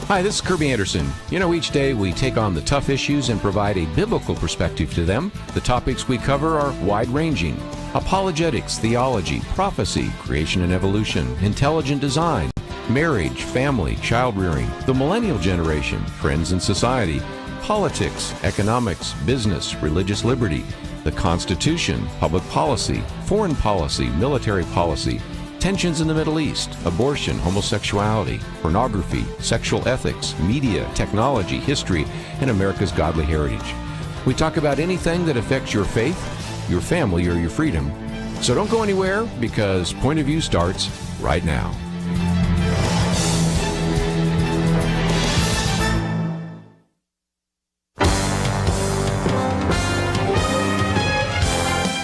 Hi, this is Kerby Anderson. You know, each day we take on the tough issues and provide a biblical perspective to them. The topics we cover are wide-ranging: apologetics, theology, prophecy, creation and evolution, intelligent design, marriage, family, child-rearing, the millennial generation, friends and society, politics, economics, business, religious liberty, the Constitution, public policy, foreign policy, military policy, tensions in the Middle East, abortion, homosexuality, pornography, sexual ethics, media, technology, history, and America's godly heritage. We talk about anything that affects your faith, your family, or your freedom. So don't go anywhere, because Point of View starts right now.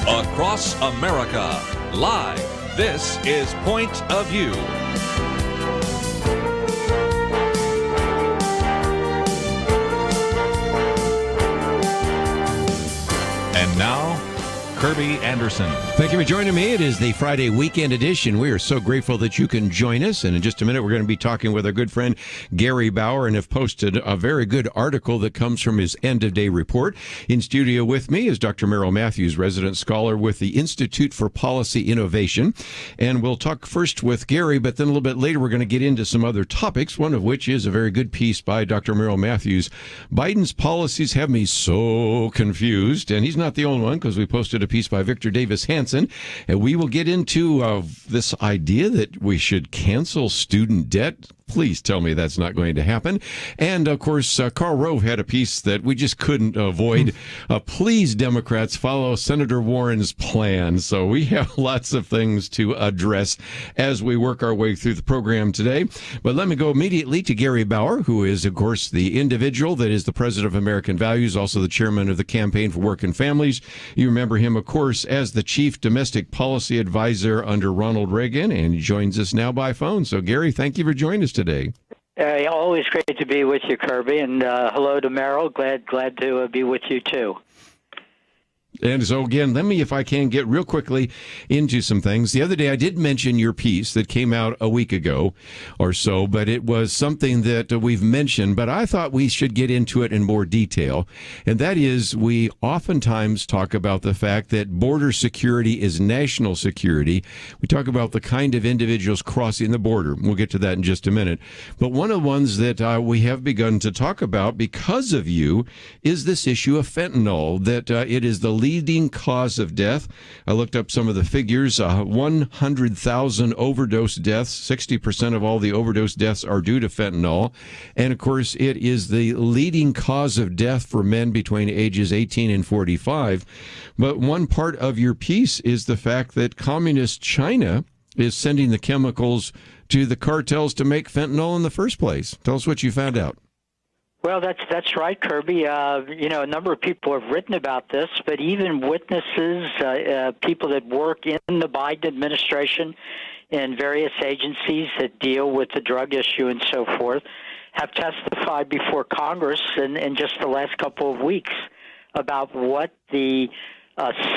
Across America, live. This is Point of View. And now, Kerby Anderson. Thank you for joining me. It is the Friday weekend edition. We are so grateful that you can join us. And in just a minute, we're going to be talking with our good friend Gary Bauer, and have posted a very good article that comes from his end-of-day report. In studio with me is Dr. Merrill Matthews, resident scholar with the Institute for Policy Innovation. And we'll talk first with Gary, but then a little bit later, we're going to get into some other topics, one of which is a very good piece by Dr. Merrill Matthews. Biden's policies have me so confused. And he's not the only one, because we posted a piece by Victor Davis Hanson, and we will get into this idea that we should cancel student debt. Please tell me that's not going to happen. And, of course, Karl Rove had a piece that we just couldn't avoid. Please, Democrats, follow Senator Warren's plan. So we have lots of things to address as we work our way through the program today. But let me go immediately to Gary Bauer, who is, of course, the individual that is the president of American Values, also the chairman of the Campaign for Work and Families. You remember him, of course, as the chief domestic policy advisor under Ronald Reagan, and he joins us now by phone. So, Gary, thank you for joining us today. Always great to be with you, Kerby, and hello to Merrill. Glad to be with you too. And so, again, let me, if I can, get real quickly into some things. The other day, I did mention your piece that came out a week ago or so, but it was something that we've mentioned, but I thought we should get into it in more detail. And that is, we oftentimes talk about the fact that border security is national security. We talk about the kind of individuals crossing the border. We'll get to that in just a minute. But one of the ones that we have begun to talk about because of you is this issue of fentanyl, that it is the leading cause of death. I looked up some of the figures. 100,000 overdose deaths. 60% of all the overdose deaths are due to fentanyl. And, of course, it is the leading cause of death for men between ages 18 and 45. But one part of your piece is the fact that communist China is sending the chemicals to the cartels to make fentanyl in the first place. Tell us what you found out. Well, that's right, Kerby. A number of people have written about this, but even witnesses, people that work in the Biden administration and various agencies that deal with the drug issue and so forth, have testified before Congress in just the last couple of weeks about what the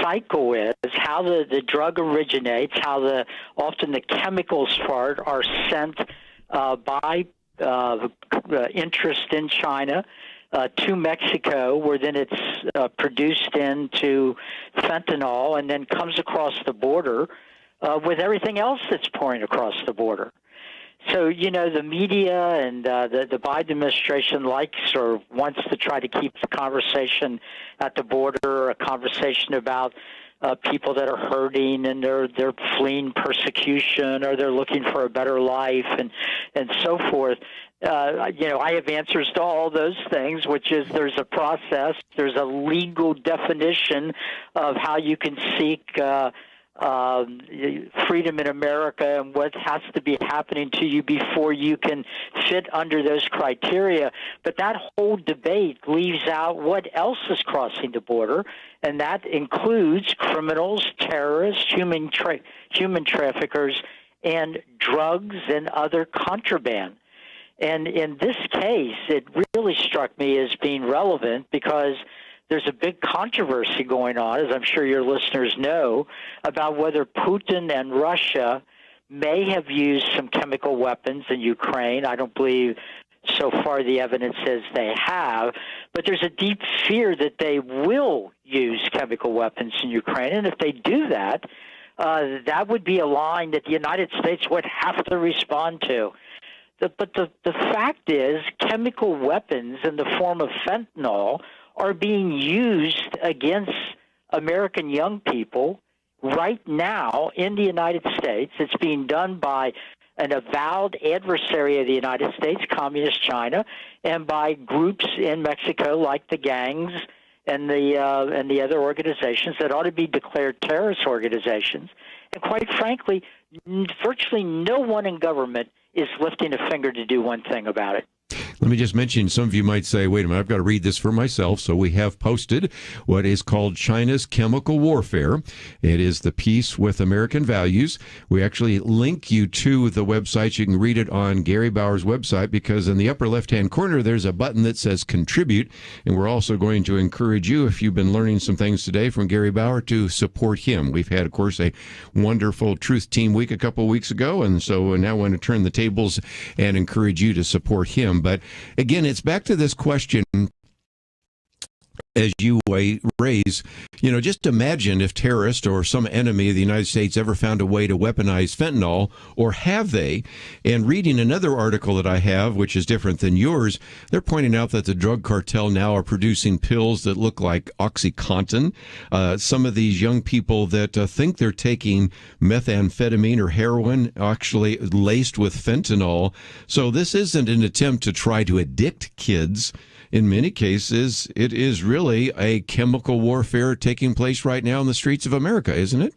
cycle is, how the drug originates, how often the chemicals for it are sent by interest in China to Mexico, where then it's produced into fentanyl and then comes across the border with everything else that's pouring across the border. So, the media and the Biden administration likes or wants to try to keep the conversation at the border, a conversation about people that are hurting and they're fleeing persecution or they're looking for a better life and so forth. I have answers to all those things, which is there's a process, there's a legal definition of how you can seek freedom in America and what has to be happening to you before you can fit under those criteria. But that whole debate leaves out what else is crossing the border, and that includes criminals, terrorists, human traffickers, and drugs and other contraband. And in this case, it really struck me as being relevant because there's a big controversy going on, as I'm sure your listeners know, about whether Putin and Russia may have used some chemical weapons in Ukraine. I don't believe So far, the evidence says they have, but there's a deep fear that they will use chemical weapons in Ukraine, and if they do that, that would be a line that the United States would have to respond to. But the fact is, chemical weapons in the form of fentanyl are being used against American young people right now in the United States. It's being done by an avowed adversary of the United States, Communist China, and by groups in Mexico like the gangs and the other organizations that ought to be declared terrorist organizations. And quite frankly, virtually no one in government is lifting a finger to do one thing about it. Let me just mention, some of you might say, wait a minute, I've got to read this for myself. So we have posted what is called China's Chemical Warfare. It is the Peace with American Values. We actually link you to the website. You can read it on Gary Bauer's website, because in the upper left-hand corner, there's a button that says Contribute. And we're also going to encourage you, if you've been learning some things today from Gary Bauer, to support him. We've had, of course, a wonderful Truth Team Week a couple of weeks ago, and so now I want to turn the tables and encourage you to support him. But again, it's back to this question, as you raise, just imagine if terrorists or some enemy of the United States ever found a way to weaponize fentanyl, or have they? And reading another article that I have, which is different than yours, they're pointing out that the drug cartel now are producing pills that look like OxyContin. Some of these young people that think they're taking methamphetamine or heroin actually laced with fentanyl. So this isn't an attempt to try to addict kids. In many cases, it is really a chemical warfare taking place right now in the streets of America, isn't it?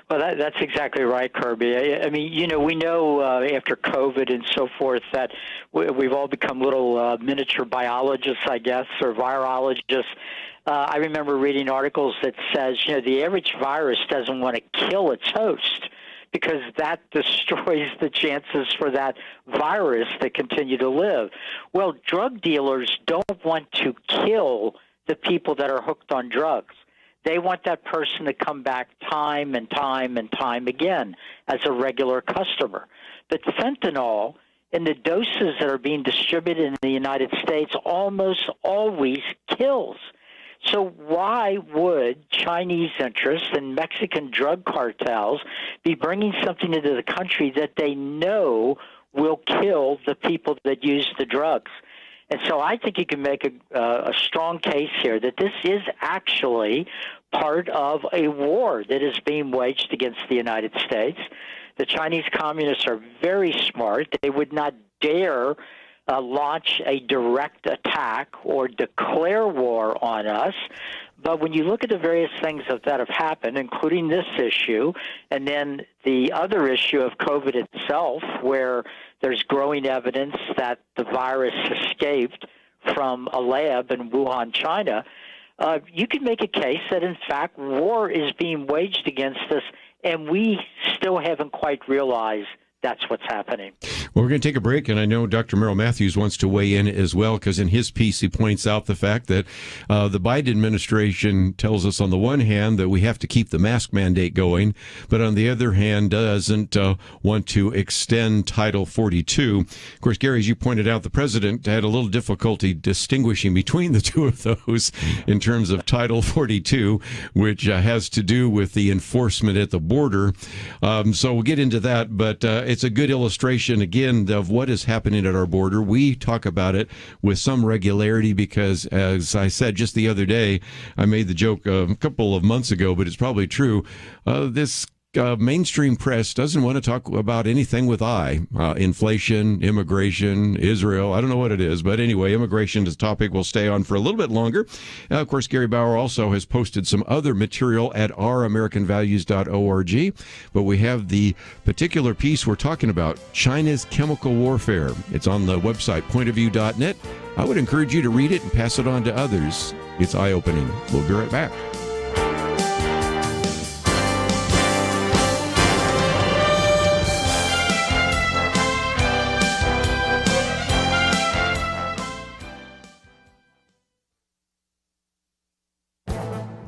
Well, that's exactly right, Kerby. I mean, we know after COVID and so forth that we've all become little miniature biologists, I guess, or virologists. I remember reading articles that says, the average virus doesn't want to kill its host, because that destroys the chances for that virus to continue to live. Well, drug dealers don't want to kill the people that are hooked on drugs. They want that person to come back time and time and time again as a regular customer. But fentanyl, in the doses that are being distributed in the United States, almost always kills. So why would Chinese interests and Mexican drug cartels be bringing something into the country that they know will kill the people that use the drugs? And so I think you can make a strong case here that this is actually part of a war that is being waged against the United States. The Chinese communists are very smart. They would not dare launch a direct attack or declare war on us. But when you look at the various things that have happened, including this issue, and then the other issue of COVID itself, where there's growing evidence that the virus escaped from a lab in Wuhan, China, you can make a case that, in fact, war is being waged against us, and we still haven't quite realized that's what's happening. Well, we're going to take a break, and I know Dr. Merrill Matthews wants to weigh in as well, because in his piece he points out the fact that the Biden administration tells us on the one hand that we have to keep the mask mandate going, but on the other hand doesn't want to extend Title 42. Of course, Gary, as you pointed out, the president had a little difficulty distinguishing between the two of those in terms of Title 42, which has to do with the enforcement at the border. So we'll get into that, but it's a good illustration, again, of what is happening at our border. We talk about it with some regularity because, as I said just the other day, I made the joke a couple of months ago, but it's probably true. This mainstream press doesn't want to talk about anything with inflation, immigration, Israel. I don't know what it is, but anyway, immigration is a topic we'll stay on for a little bit longer. Of course, Gary Bauer also has posted some other material at ouramericanvalues.org, but we have the particular piece we're talking about, China's chemical warfare. It's on the website, pointofview.net. I would encourage you to read it and pass it on to others. It's eye-opening. We'll be right back.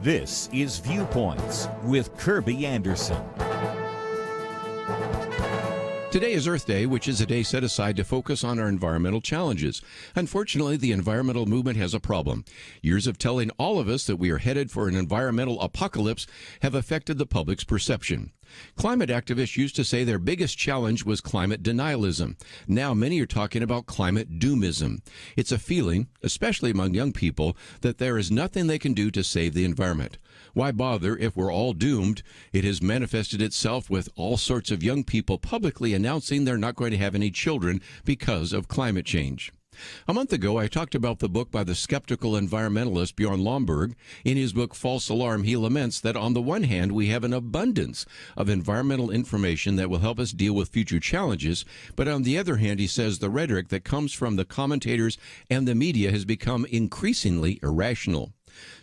This is Viewpoints with Kerby Anderson. Today is Earth Day, which is a day set aside to focus on our environmental challenges. Unfortunately, the environmental movement has a problem. Years of telling all of us that we are headed for an environmental apocalypse have affected the public's perception. Climate activists used to say their biggest challenge was climate denialism. Now many are talking about climate doomism. It's a feeling, especially among young people, that there is nothing they can do to save the environment. Why bother if we're all doomed? It has manifested itself with all sorts of young people publicly announcing they're not going to have any children because of climate change. A month ago, I talked about the book by the skeptical environmentalist Bjorn Lomborg. In his book, False Alarm, he laments that on the one hand, we have an abundance of environmental information that will help us deal with future challenges. But on the other hand, he says the rhetoric that comes from the commentators and the media has become increasingly irrational.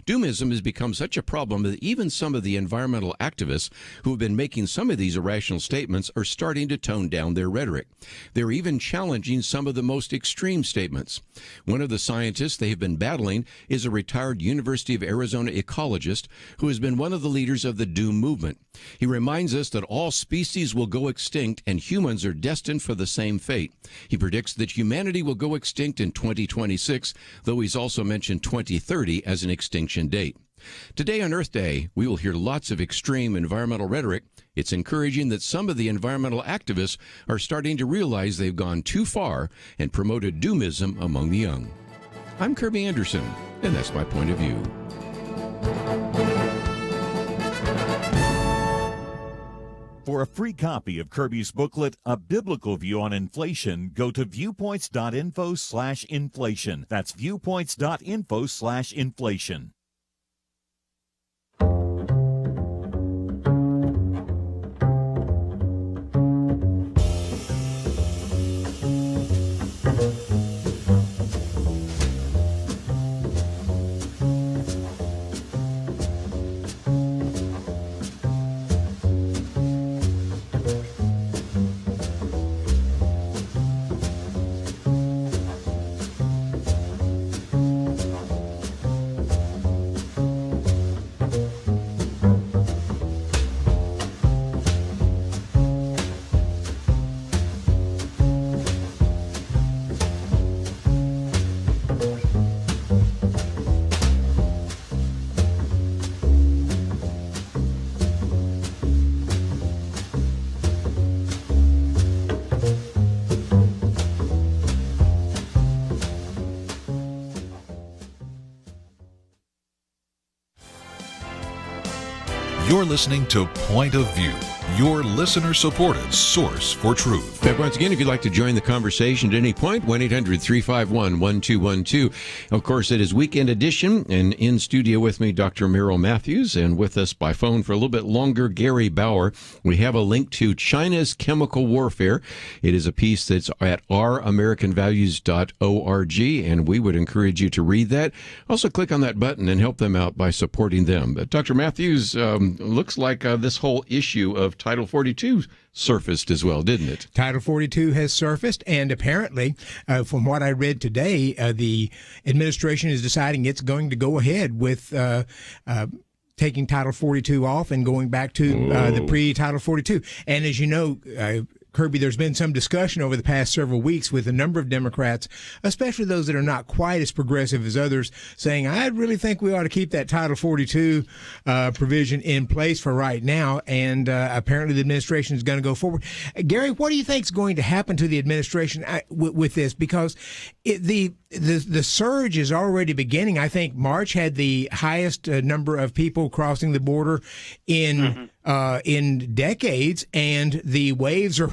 Doomism has become such a problem that even some of the environmental activists who have been making some of these irrational statements are starting to tone down their rhetoric. They're even challenging some of the most extreme statements. One of the scientists they have been battling is a retired University of Arizona ecologist who has been one of the leaders of the doom movement. He reminds us that all species will go extinct and humans are destined for the same fate. He predicts that humanity will go extinct in 2026, though he's also mentioned 2030 as an extinction date. Today on Earth Day, we will hear lots of extreme environmental rhetoric. It's encouraging that some of the environmental activists are starting to realize they've gone too far and promoted doomism among the young. I'm Kerby Anderson, and that's my point of view. For a free copy of Kerby's booklet, A Biblical View on Inflation, go to viewpoints.info/inflation. That's viewpoints.info/inflation. You're listening to Point of View, your listener-supported source for truth. Once again, if you'd like to join the conversation at any point, 1-800-351-1212. Of course, it is Weekend Edition, and in studio with me, Dr. Merrill Matthews, and with us by phone for a little bit longer, Gary Bauer. We have a link to China's Chemical Warfare. It is a piece that's at ouramericanvalues.org, and we would encourage you to read that. Also, click on that button and help them out by supporting them. But Dr. Matthews, looks like this whole issue of Title 42 surfaced as well, didn't it? Title 42 has surfaced, and apparently, from what I read today, the administration is deciding it's going to go ahead with taking Title 42 off and going back to the pre-Title 42. And as you know, Kerby, there's been some discussion over the past several weeks with a number of Democrats, especially those that are not quite as progressive as others, saying, I really think we ought to keep that Title 42 provision in place for right now, and apparently the administration is going to go forward. Gary, what do you think is going to happen to the administration with this? Because the surge is already beginning. I think March had the highest number of people crossing the border in decades, and the waves are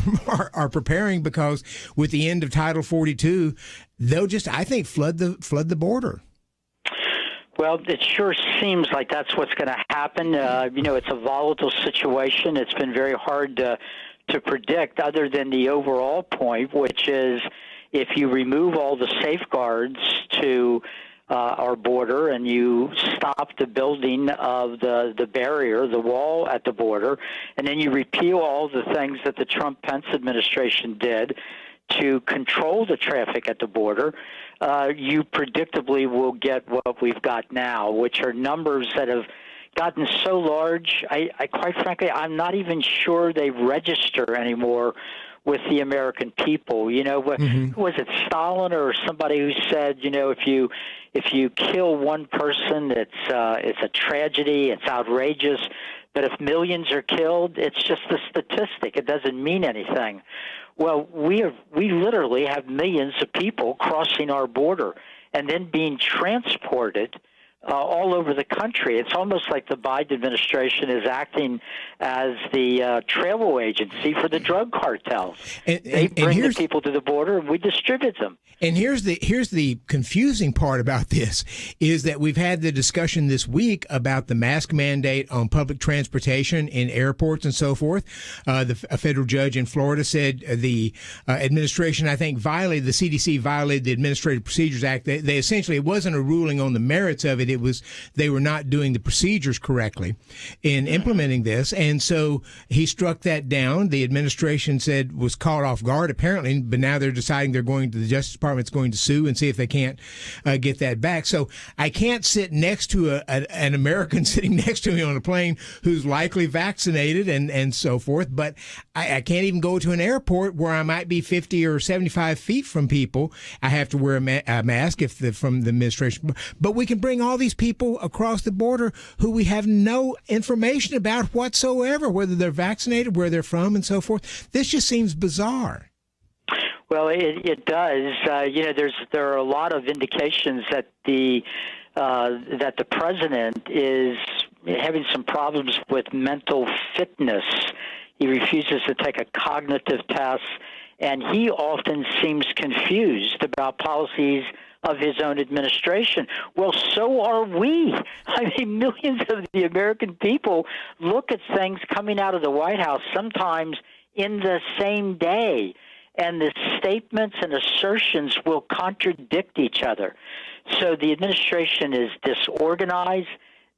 preparing, because with the end of Title 42, they'll just, I think, flood the border. Well, it sure seems like that's what's going to happen. It's a volatile situation. It's been very hard to predict, other than the overall point, which is if you remove all the safeguards to our border and you stop the building of the barrier, the wall at the border, and then you repeal all the things that the Trump-Pence administration did to control the traffic at the border, you predictably will get what we've got now, which are numbers that have gotten so large, I quite frankly, I'm not even sure they register anymore with the American people. Was it Stalin or somebody who said, if you kill one person, it's a tragedy, it's outrageous, but if millions are killed, it's just a statistic. It doesn't mean anything. Well, we literally have millions of people crossing our border and then being transported all over the country. It's almost like the Biden administration is acting as the travel agency for the drug cartels. They bring the people to the border, and we distribute them. And here's the confusing part about this is that we've had the discussion this week about the mask mandate on public transportation in airports and so forth. A federal judge in Florida said the administration, I think, the CDC violated the Administrative Procedures Act. They essentially, it wasn't a ruling on the merits of it. It was they were not doing the procedures correctly in implementing this. And so he struck that down. The administration said was caught off guard, apparently, but now they're deciding they're going to the Justice Department's going to sue and see if they can't get that back. So I can't sit next to an American sitting next to me on a plane who's likely vaccinated and so forth, but I can't even go to an airport where I might be 50 or 75 feet from people. I have to wear a mask from the administration. But we can bring all these people across the border who we have no information about whatsoever, whether they're vaccinated, where they're from, and so forth. This just seems bizarre. Well, it does. There are a lot of indications that the president is having some problems with mental fitness. He refuses to take a cognitive test, and he often seems confused about policies of his own administration. Well, so are we. I mean, millions of the American people look at things coming out of the White House sometimes in the same day, and the statements and assertions will contradict each other. So the administration is disorganized.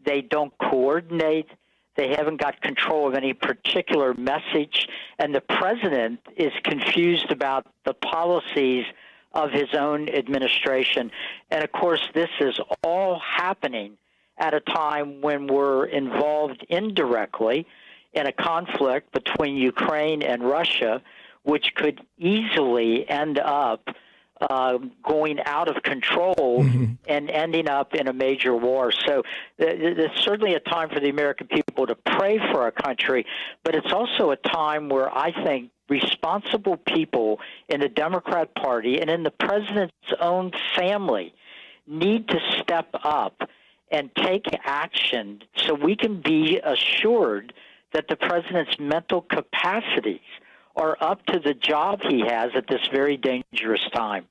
They don't coordinate. They haven't got control of any particular message. And the president is confused about the policies of his own administration. And, of course, this is all happening at a time when we're involved indirectly in a conflict between Ukraine and Russia, which could easily end up going out of control and ending up in a major war. So there's certainly a time for the American people to pray for our country, but it's also a time where I think responsible people in the Democrat Party and in the president's own family need to step up and take action so we can be assured that the president's mental capacities are up to the job he has at this very dangerous time.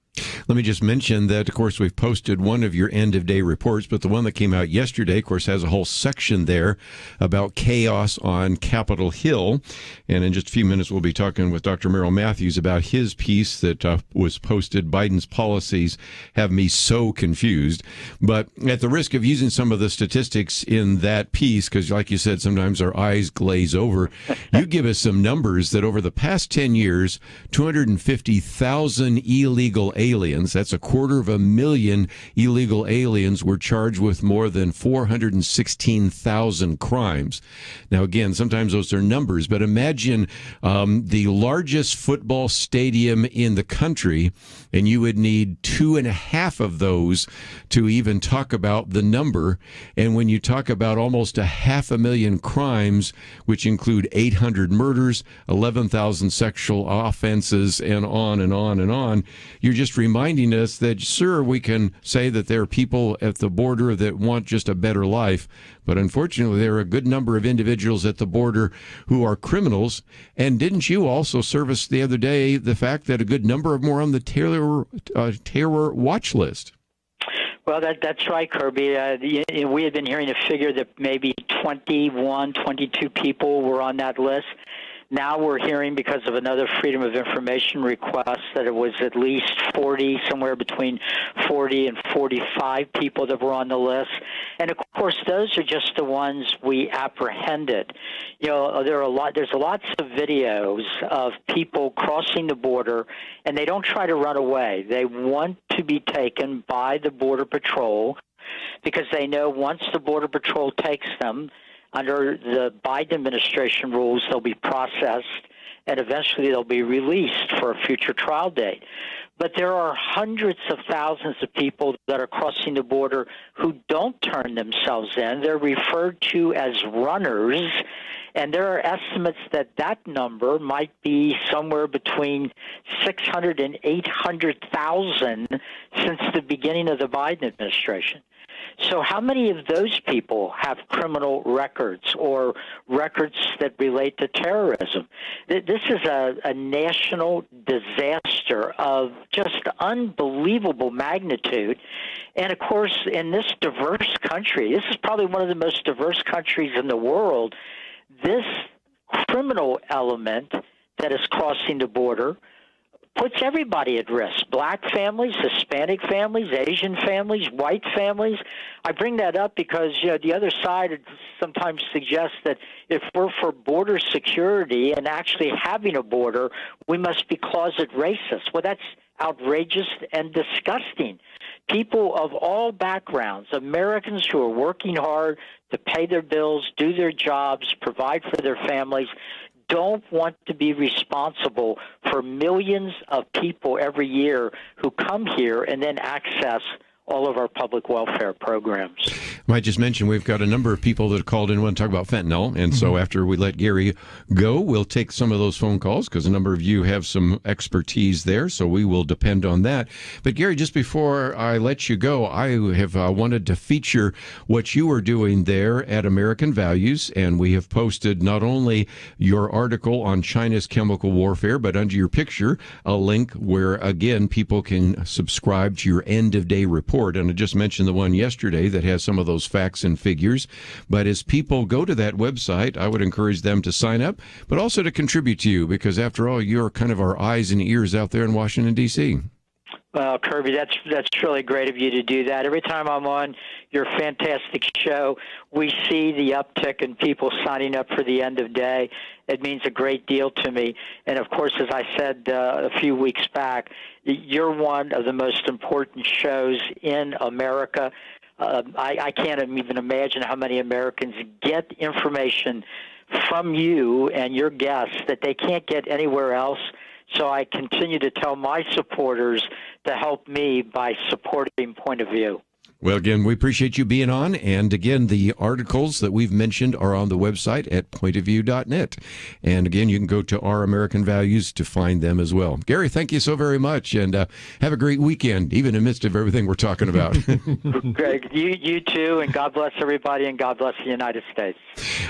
Let me just mention that, of course, we've posted one of your end-of-day reports, but the one that came out yesterday, of course, has a whole section there about chaos on Capitol Hill. And in just a few minutes, we'll be talking with Dr. Merrill Matthews about his piece that was posted, Biden's Policies Have Me So Confused. But at the risk of using some of the statistics in that piece, because like you said, sometimes our eyes glaze over, you give us some numbers that over the past 10 years, 250,000 illegal aliens, that's 250,000 illegal aliens, were charged with more than 416,000 crimes. Now, again, sometimes those are numbers, but imagine the largest football stadium in the country, and you would need 2.5 of those to even talk about the number. And when you talk about almost 500,000 crimes, which include 800 murders, 11,000 sexual offenses, and on and on and on, you're just reminding us that, sure, we can say that there are people at the border that want just a better life, but unfortunately there are a good number of individuals at the border who are criminals. And didn't you also service the other day the fact that a good number of them are on the terror watch list? Well, that's right, Kerby. We had been hearing a figure that maybe 21, 22 people were on that list. Now we're hearing, because of another Freedom of Information request, that it was at least 40, somewhere between 40 and 45 people that were on the list. And, of course, those are just the ones we apprehended. You know, there's lots of videos of people crossing the border, and they don't try to run away. They want to be taken by the Border Patrol because they know once the Border Patrol takes them, under the Biden administration rules, they'll be processed and eventually they'll be released for a future trial date. But there are hundreds of thousands of people that are crossing the border who don't turn themselves in. They're referred to as runners, and there are estimates that that number might be somewhere between 600 and 800,000 since the beginning of the Biden administration. So how many of those people have criminal records or records that relate to terrorism? This is a national disaster of just unbelievable magnitude. And, of course, in this diverse country, this is probably one of the most diverse countries in the world, this criminal element that is crossing the border puts everybody at risk. Black families, Hispanic families, Asian families, white families. I bring that up because, the other side sometimes suggests that if we're for border security and actually having a border, we must be closet racist. Well, that's outrageous and disgusting. People of all backgrounds, Americans who are working hard to pay their bills, do their jobs, provide for their families, don't want to be responsible for millions of people every year who come here and then access all of our public welfare programs. Might just mention we've got a number of people that have called in and want to talk about fentanyl, and so after we let Gary go, we'll take some of those phone calls because a number of you have some expertise there, so we will depend on that. But Gary, just before I let you go, I have wanted to feature what you are doing there at American Values, and we have posted not only your article on China's chemical warfare, but under your picture, a link where, again, people can subscribe to your end-of-day report. And I just mentioned the one yesterday that has some of those facts and figures. But as people go to that website, I would encourage them to sign up, but also to contribute to you, because after all, you're kind of our eyes and ears out there in Washington, D.C. Well, Kerby, that's really great of you to do that. Every time I'm on your fantastic show, we see the uptick in people signing up for the end of day. It means a great deal to me. And, of course, as I said a few weeks back, you're one of the most important shows in America. I can't even imagine how many Americans get information from you and your guests that they can't get anywhere else. So I continue to tell my supporters to help me by supporting Point of View. Well, again, we appreciate you being on. And again, the articles that we've mentioned are on the website at pointofview.net. And again, you can go to Our American Values to find them as well. Gary, thank you so very much. And have a great weekend, even in the midst of everything we're talking about. Greg, you too. And God bless everybody. And God bless the United States.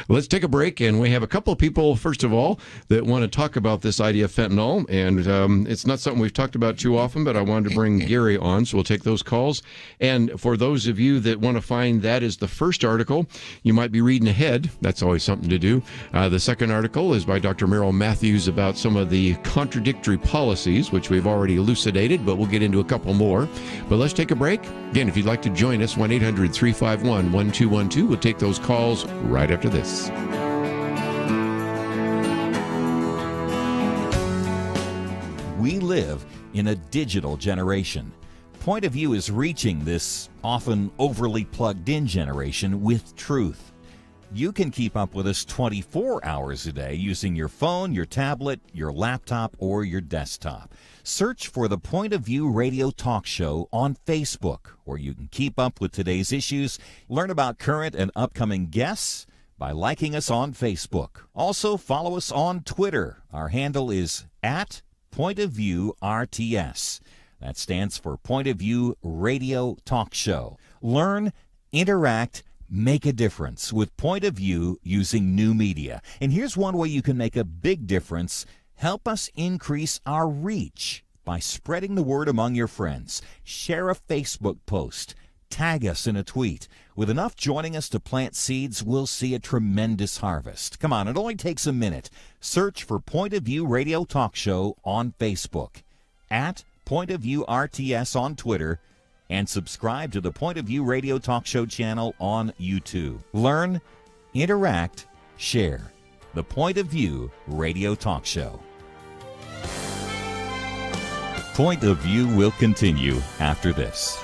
Let's take a break. And we have a couple of people, first of all, that want to talk about this idea of fentanyl. And it's not something we've talked about too often, but I wanted to bring Gary on. So we'll take those calls. And for those of you that want to find that as the first article, you might be reading ahead. That's always something to do. The second article is by Dr. Merrill Matthews about some of the contradictory policies, which we've already elucidated, but we'll get into a couple more. But let's take a break. Again, if you'd like to join us, 1-800-351-1212. We'll take those calls right after this. We live in a digital generation. Point of View is reaching this often overly plugged-in generation with truth. You can keep up with us 24 hours a day using your phone, your tablet, your laptop, or your desktop. Search for the Point of View radio talk show on Facebook, where you can keep up with today's issues, learn about current and upcoming guests by liking us on Facebook. Also, follow us on Twitter. Our handle is @PointOfViewRTS. That stands for Point of View Radio Talk Show. Learn, interact, make a difference with Point of View using new media. And here's one way you can make a big difference. Help us increase our reach by spreading the word among your friends. Share a Facebook post. Tag us in a tweet. With enough joining us to plant seeds, we'll see a tremendous harvest. Come on, it only takes a minute. Search for Point of View Radio Talk Show on Facebook, @Point of View RTS on Twitter, and subscribe to the Point of View Radio Talk Show channel on YouTube. Learn, interact, share. The Point of View Radio Talk Show. Point of View will continue after this.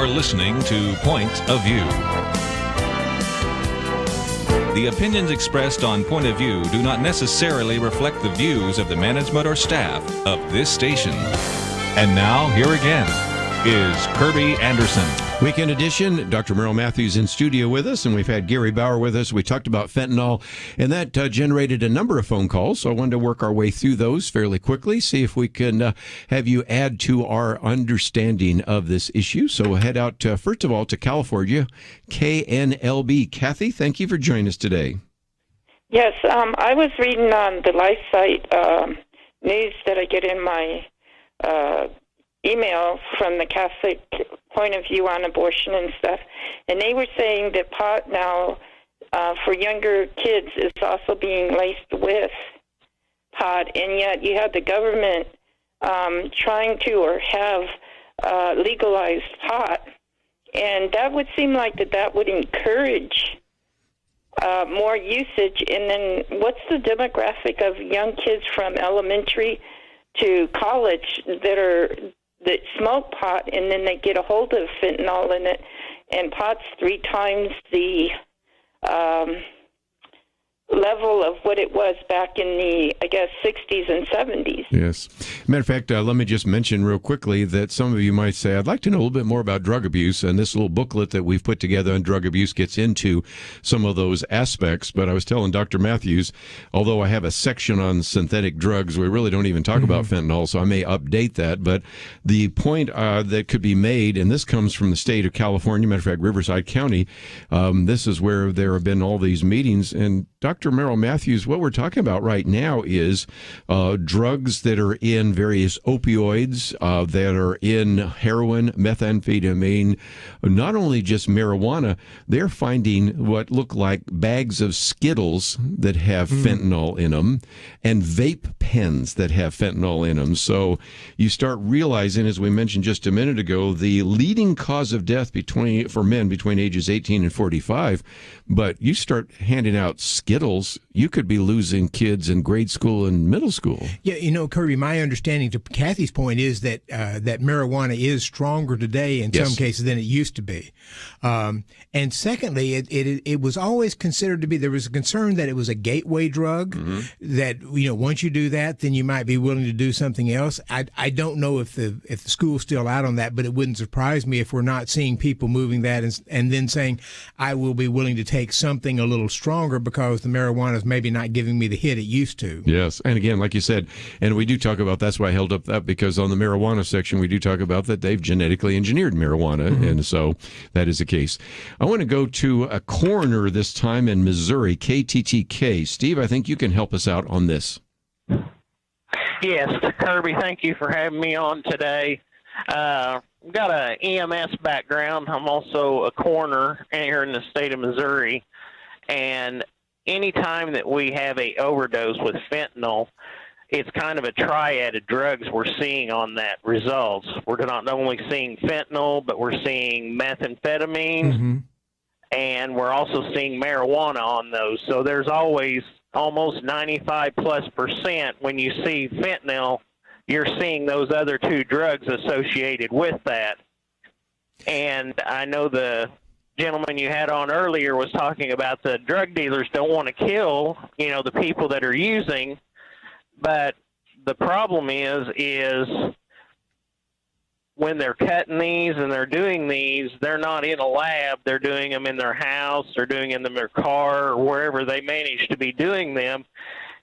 are listening to Point of View. The opinions expressed on Point of View do not necessarily reflect the views of the management or staff of this station. And now, here again is Kerby Anderson. Weekend edition. Dr. Merrill Matthews in studio with us, and we've had Gary Bauer with us. We talked about fentanyl, and that generated a number of phone calls, so I wanted to work our way through those fairly quickly, see if we can have you add to our understanding of this issue. So we'll head out, first of all, to California. KNLB. Kathy, thank you for joining us today. Yes, I was reading on the Life site news that I get in my email from the Catholic Point of View on abortion and stuff, and they were saying that pot now for younger kids is also being laced with pot, and yet you have the government trying to or have legalized pot, and that would seem like that would encourage more usage. And then what's the demographic of young kids from elementary to college that smoke pot, and then they get a hold of fentanyl in it, and pot's 3 times the level of what it was back in the, I guess, 60s and 70s. Yes. Matter of fact, let me just mention real quickly that some of you might say, I'd like to know a little bit more about drug abuse, and this little booklet that we've put together on drug abuse gets into some of those aspects. But I was telling Dr. Matthews, although I have a section on synthetic drugs, we really don't even talk about fentanyl, so I may update that. But the point that could be made, and this comes from the state of California, matter of fact, Riverside County, this is where there have been all these meetings, and Dr. Merrill Matthews, what we're talking about right now is drugs that are in various opioids, that are in heroin, methamphetamine, not only just marijuana. They're finding what look like bags of Skittles that have fentanyl in them, and vape pens that have fentanyl in them. So you start realizing, as we mentioned just a minute ago, the leading cause of death for men between ages 18 and 45. But you start handing out Skittles, you could be losing kids in grade school and middle school. Yeah, Kerby, my understanding, to Kathy's point, is that that marijuana is stronger today in some cases than it used to be. And secondly, it was always considered to be, there was a concern that it was a gateway drug, that, once you do that, then you might be willing to do something else. I don't know if the school's still out on that, but it wouldn't surprise me if we're not seeing people moving that and then saying, I will be willing to take something a little stronger because the marijuana is maybe not giving me the hit it used to. Yes. And again, like you said, and we do talk about, that's why I held up that, because on the marijuana section, we do talk about that they've genetically engineered marijuana. And so that is the case. I want to go to a coroner this time in Missouri, KTTK. Steve, I think you can help us out on this. Yes, Kerby, thank you for having me on today. I've got an EMS background. I'm also a coroner here in the state of Missouri. And anytime that we have a overdose with fentanyl, it's kind of a triad of drugs we're seeing on that results. We're not only seeing fentanyl, but we're seeing methamphetamine, and we're also seeing marijuana on those. So there's always almost 95+% when you see fentanyl, you're seeing those other 2 drugs associated with that. And I know the gentleman you had on earlier was talking about the drug dealers don't want to kill, the people that are using. But the problem is when they're cutting these and they're doing these, they're not in a lab. They're doing them in their house. They're doing them in their car or wherever they manage to be doing them.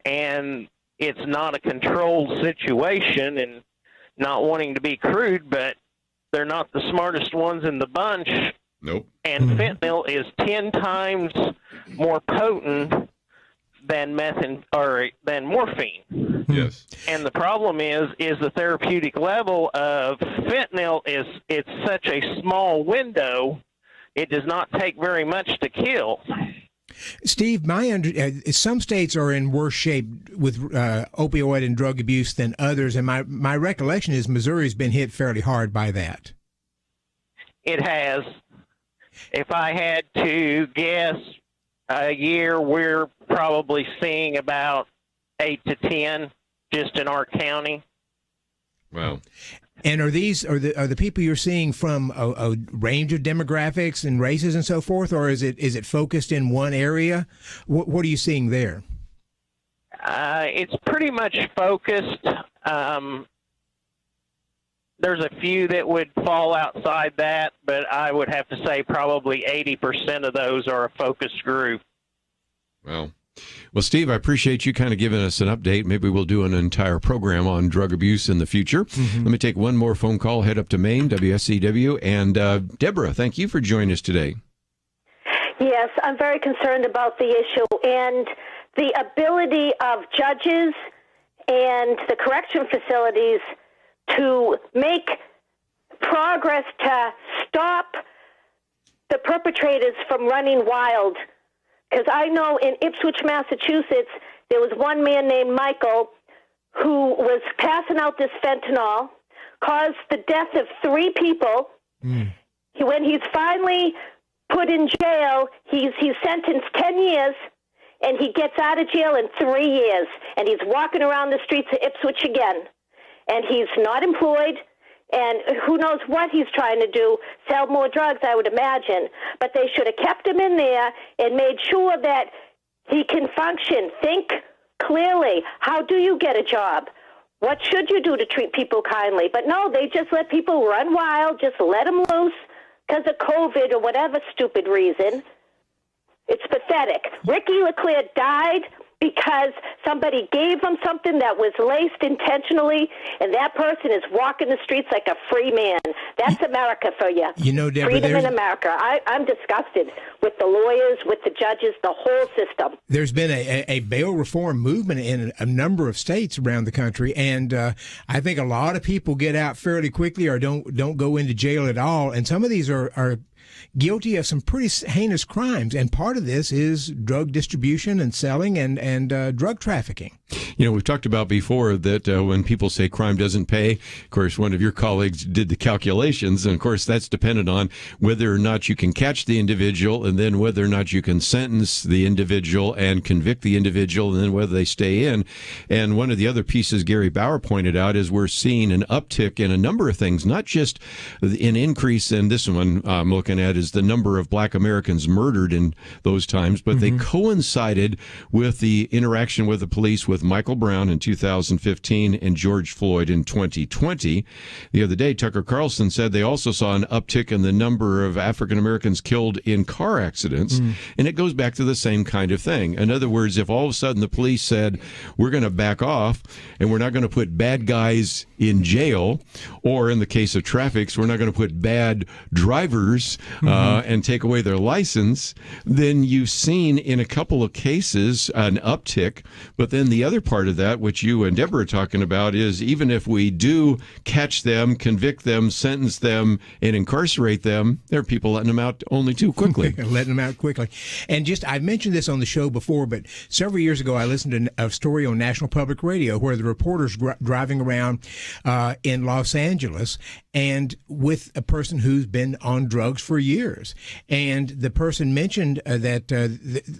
And it's not a controlled situation, and not wanting to be crude, but they're not the smartest ones in the bunch. Nope. And fentanyl is 10 times more potent than morphine. Yes. And the problem is the therapeutic level of fentanyl it's such a small window, it does not take very much to kill. Steve, some states are in worse shape with opioid and drug abuse than others, and my recollection is Missouri's been hit fairly hard by that. It has. If I had to guess, a year we're probably seeing about 8 to 10 just in our county. Wow. And are the people you're seeing from a range of demographics and races and so forth, or is it focused in one area? What are you seeing there? It's pretty much focused. There's a few that would fall outside that, but I would have to say probably 80% of those are a focused group. Well, Steve, I appreciate you kind of giving us an update. Maybe we'll do an entire program on drug abuse in the future. Mm-hmm. Let me take one more phone call, head up to Maine, WSCW. And Deborah, thank you for joining us today. Yes, I'm very concerned about the issue and the ability of judges and the correction facilities to make progress to stop the perpetrators from running wild. Because I know in Ipswich, Massachusetts, there was one man named Michael who was passing out this fentanyl, caused the death of 3 people. When he's finally put in jail, he's sentenced 10 years, and he gets out of jail in 3 years, and he's walking around the streets of Ipswich again. And he's not employed, and who knows what he's trying to do, sell more drugs, I would imagine. But they should have kept him in there and made sure that he can function, think clearly. How do you get a job? What should you do to treat people kindly? But no, they just let people run wild, just let them loose because of COVID or whatever stupid reason. It's pathetic. Ricky LeClaire died because somebody gave him something that was laced intentionally, and that person is walking the streets like a free man. That's America for you. You know, Deborah, freedom in America. I'm disgusted with the lawyers, with the judges, the whole system. There's been a bail reform movement in a number of states around the country, and I think a lot of people get out fairly quickly or don't go into jail at all, and some of these are guilty of some pretty heinous crimes, and part of this is drug distribution and selling and drug trafficking. You know, we've talked about before that when people say crime doesn't pay, of course, one of your colleagues did the calculations, and of course that's dependent on whether or not you can catch the individual, and then whether or not you can sentence the individual and convict the individual, and then whether they stay in. And one of the other pieces Gary Bauer pointed out is we're seeing an uptick in a number of things, not just an increase in this one I'm looking at is the number of black Americans murdered in those times, but they coincided with the interaction with the police with Michael Brown in 2015 and George Floyd in 2020. The other day, Tucker Carlson said they also saw an uptick in the number of African Americans killed in car accidents, and it goes back to the same kind of thing. In other words, if all of a sudden the police said, we're going to back off and we're not going to put bad guys in jail, or in the case of traffics, we're not going to put bad drivers and take away their license, then you've seen in a couple of cases an uptick. But then the other part of that, which you and Deborah are talking about, is even if we do catch them, convict them, sentence them, and incarcerate them, there are people letting them out only too quickly. Letting them out quickly. And I've mentioned this on the show before, but several years ago I listened to a story on National Public Radio where the reporter's driving around in Los Angeles and with a person who's been on drugs for years. And the person mentioned that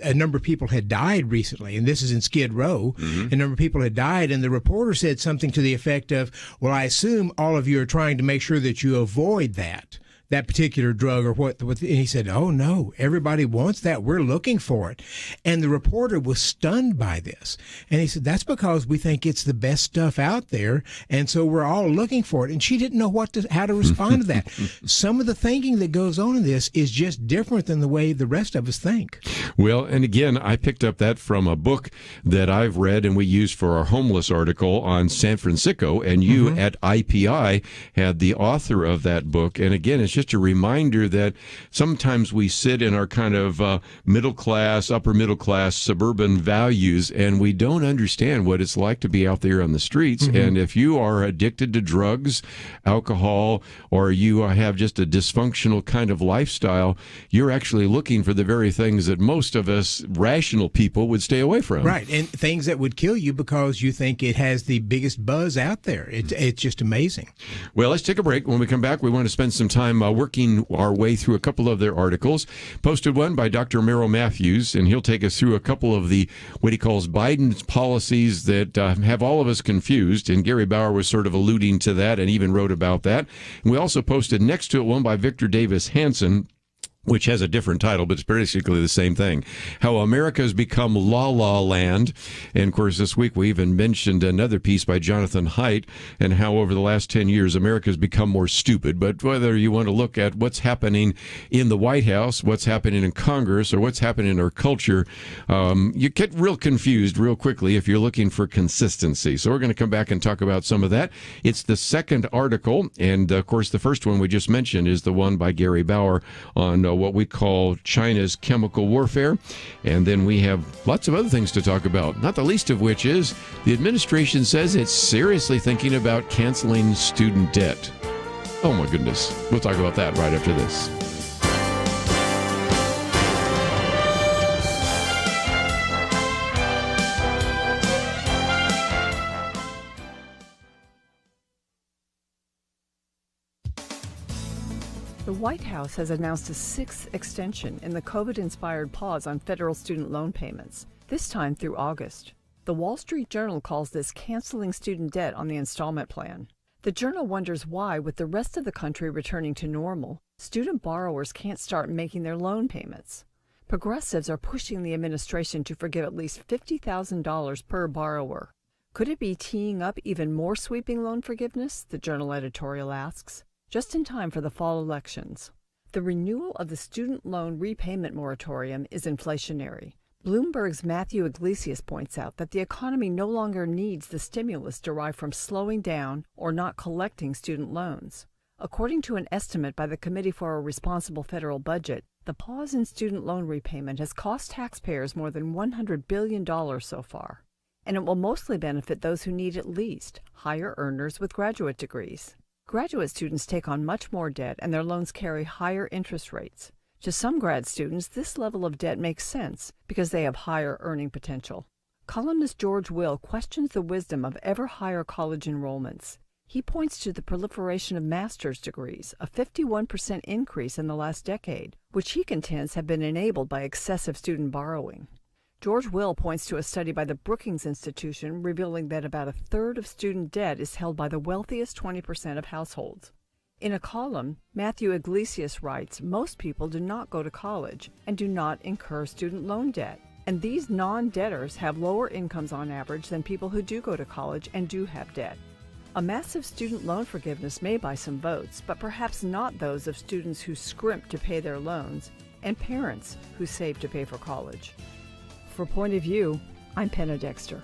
a number of people had died recently, and this is in Skid Row. A number of people had died, and the reporter said something to the effect of, well, I assume all of you are trying to make sure that you avoid that particular drug or what. And he said, oh, no, everybody wants that. We're looking for it. And the reporter was stunned by this. And he said, that's because we think it's the best stuff out there. And so we're all looking for it. And she didn't know how to respond to that. Some of the thinking that goes on in this is just different than the way the rest of us think. Well, and again, I picked up that from a book that I've read and we used for our homeless article on San Francisco. And you at IPI had the author of that book. And again, it's just a reminder that sometimes we sit in our kind of middle class, upper middle class, suburban values, and we don't understand what it's like to be out there on the streets. And if you are addicted to drugs, alcohol, or you have just a dysfunctional kind of lifestyle, you're actually looking for the very things that most of us rational people would stay away from. Right, and things that would kill you because you think it has the biggest buzz out there. It's just amazing. Well, let's take a break. When we come back, we want to spend some time working our way through a couple of their articles. Posted one by Dr. Merrill Matthews, and he'll take us through a couple of the what he calls Biden's policies that have all of us confused. And Gary Bauer was sort of alluding to that and even wrote about that. And we also posted next to it one by Victor Davis Hanson, which has a different title, but it's basically the same thing. How America has become la-la land. And, of course, this week we even mentioned another piece by Jonathan Haidt and how over the last 10 years America has become more stupid. But whether you want to look at what's happening in the White House, what's happening in Congress, or what's happening in our culture, you get real confused real quickly if you're looking for consistency. So we're going to come back and talk about some of that. It's the second article. And, of course, the first one we just mentioned is the one by Gary Bauer on what we call China's chemical warfare. And then we have lots of other things to talk about, not the least of which is the administration says it's seriously thinking about canceling student debt. Oh, my goodness. We'll talk about that right after this. The White House has announced a sixth extension in the COVID-inspired pause on federal student loan payments, this time through August. The Wall Street Journal calls this canceling student debt on the installment plan. The Journal wonders why, with the rest of the country returning to normal, student borrowers can't start making their loan payments. Progressives are pushing the administration to forgive at least $50,000 per borrower. Could it be teeing up even more sweeping loan forgiveness, the Journal editorial asks, just in time for the fall elections? The renewal of the student loan repayment moratorium is inflationary. Bloomberg's Matthew Iglesias points out that the economy no longer needs the stimulus derived from slowing down or not collecting student loans. According to an estimate by the Committee for a Responsible Federal Budget, the pause in student loan repayment has cost taxpayers more than $100 billion so far, and it will mostly benefit those who need it least, higher earners with graduate degrees. Graduate students take on much more debt, and their loans carry higher interest rates. To some grad students, this level of debt makes sense because they have higher earning potential. Columnist George Will questions the wisdom of ever higher college enrollments. He points to the proliferation of master's degrees, a 51% increase in the last decade, which he contends have been enabled by excessive student borrowing. George Will points to a study by the Brookings Institution revealing that about a third of student debt is held by the wealthiest 20% of households. In a column, Matthew Iglesias writes, most people do not go to college and do not incur student loan debt, and these non-debtors have lower incomes on average than people who do go to college and do have debt. A massive student loan forgiveness may buy some votes, but perhaps not those of students who scrimp to pay their loans and parents who save to pay for college. For Point of View, I'm Penna Dexter.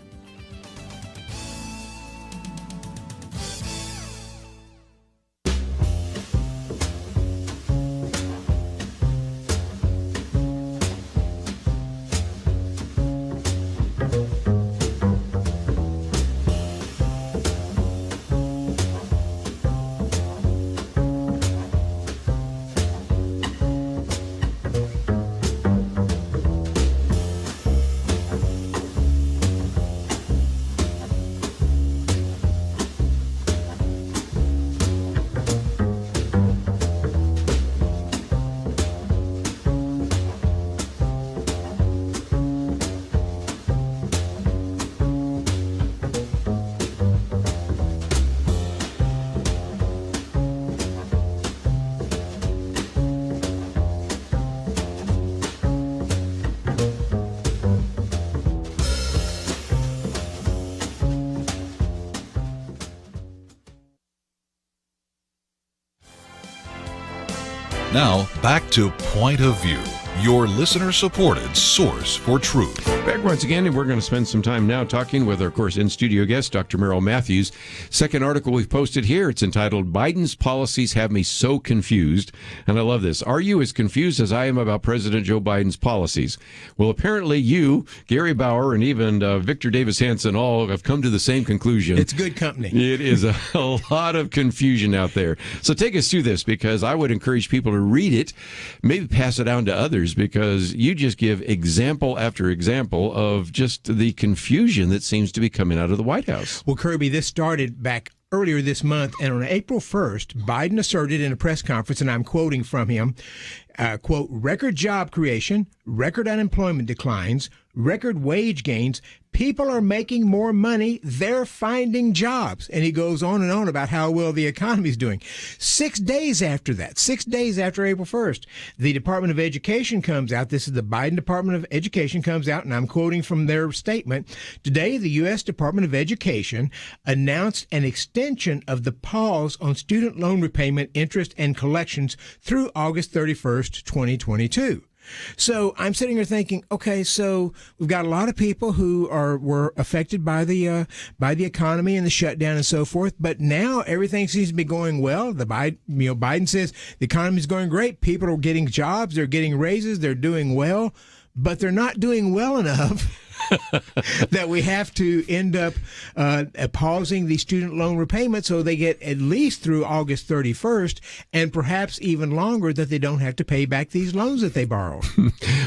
Now, back to Point of View, your listener-supported source for truth. Back once again, and we're going to spend some time now talking with our, of course, in-studio guest, Dr. Merrill Matthews. Second article we've posted here, it's entitled, Biden's Policies Have Me So Confused. And I love this. Are you as confused as I am about President Joe Biden's policies? Well, apparently you, Gary Bauer, and even Victor Davis Hanson all have come to the same conclusion. It's good company. It is a lot of confusion out there. So take us through this, because I would encourage people to read it, maybe pass it on to others, because you just give example after example of just the confusion that seems to be coming out of the White House. Well, Kerby, this started back earlier this month, and on April 1st, Biden asserted in a press conference, and I'm quoting from him, quote, record job creation, record unemployment declines, record wage gains. People are making more money. They're finding jobs. And he goes on and on about how well the economy is doing. 6 days after that, 6 days after April 1st, the Department of Education comes out. This is the Biden Department of Education comes out, and I'm quoting from their statement. Today, the U.S. Department of Education announced an extension of the pause on student loan repayment, interest, and collections through August 31st, 2022. So I'm sitting here thinking, okay, so we've got a lot of people who were affected by the economy and the shutdown and so forth, but now everything seems to be going well. Biden says the economy is going great. People are getting jobs, they're getting raises, they're doing well, but they're not doing well enough that we have to end up pausing the student loan repayment so they get at least through August 31st and perhaps even longer, that they don't have to pay back these loans that they borrowed.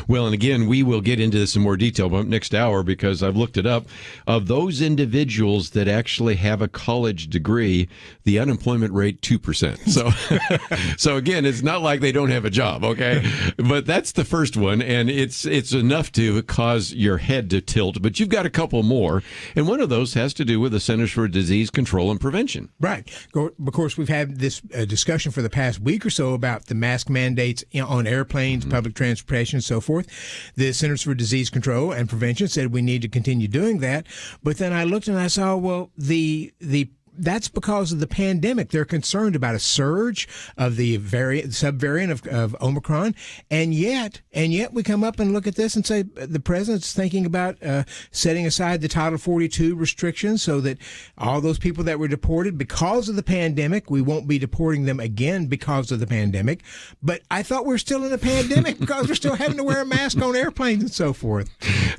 Well, and again, we will get into this in more detail next hour, because I've looked it up. Of those individuals that actually have a college degree, the unemployment rate 2%. So again, it's not like they don't have a job, okay? But that's the first one, and it's enough to cause your head to tilt. But you've got a couple more, and one of those has to do with the Centers for Disease Control and Prevention. Right. Of course, we've had this discussion for the past week or so about the mask mandates on airplanes, public transportation, and so forth. The Centers for Disease Control and Prevention said we need to continue doing that. But then I looked and I saw, well, that's because of the pandemic. They're concerned about a surge of the subvariant of Omicron, and yet we come up and look at this and say the president's thinking about setting aside the Title 42 restrictions so that all those people that were deported because of the pandemic, we won't be deporting them again because of the pandemic. But I thought we were still in a pandemic because we're still having to wear a mask on airplanes and so forth.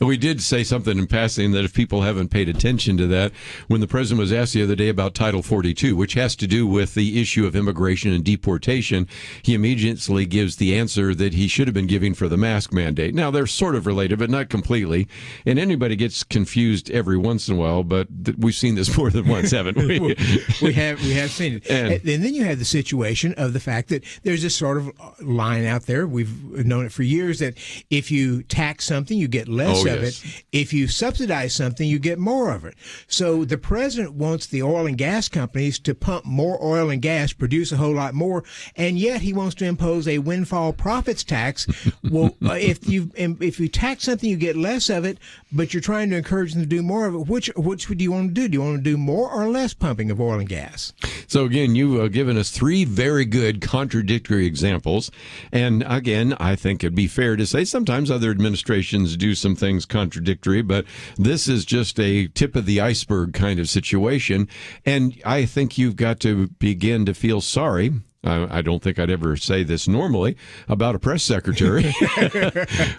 We did say something in passing that if people haven't paid attention to that, when the president was asked the other day about Title 42, which has to do with the issue of immigration and deportation, he immediately gives the answer that he should have been giving for the mask mandate. Now, they're sort of related, but not completely. And anybody gets confused every once in a while, but we've seen this more than once, haven't we? we have seen it. And then you have the situation of the fact that there's this sort of line out there. We've known it for years that if you tax something, you get less of it. If you subsidize something, you get more of it. So the president wants the oil and gas companies to pump more oil and gas, produce a whole lot more, and yet he wants to impose a windfall profits tax. Well, if you tax something, you get less of it, but you're trying to encourage them to do more of it. Which do you want to do? Do you want to do more or less pumping of oil and gas? So again, you've given us three very good contradictory examples, and again, I think it'd be fair to say sometimes other administrations do some things contradictory, but this is just a tip of the iceberg kind of situation. And I think you've got to begin to feel sorry. I don't think I'd ever say this normally about a press secretary,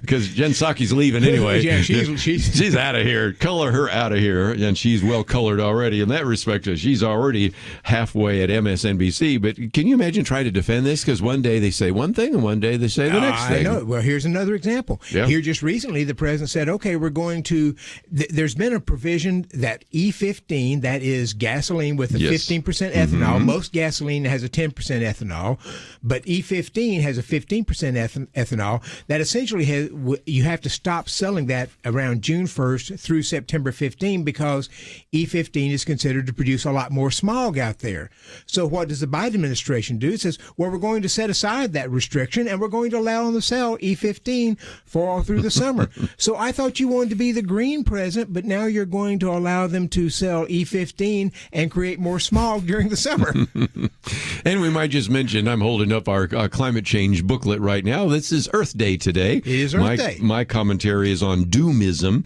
because Jen Psaki's leaving anyway. Yeah, she's out of here. Color her out of here, and she's well colored already in that respect. She's already halfway at MSNBC. But can you imagine trying to defend this? Because one day they say one thing, and one day they say the next thing. I know. Well, here's another example. Yeah. Here just recently, the president said, "Okay, we're going to." There's been a provision that E15, that is gasoline with a 15% ethanol. Mm-hmm. Most gasoline has a 10% ethanol, but E15 has a 15% ethanol. That essentially you have to stop selling that around June 1st through September 15 because E15 is considered to produce a lot more smog out there. So what does the Biden administration do? It says, well, we're going to set aside that restriction and we're going to allow them to sell E15 for all through the summer. So I thought you wanted to be the green president, but now you're going to allow them to sell E15 and create more smog during the summer. And we might just mention, I'm holding up our climate change booklet right now. This is Earth Day today. It is Earth Day. My commentary is on doomism,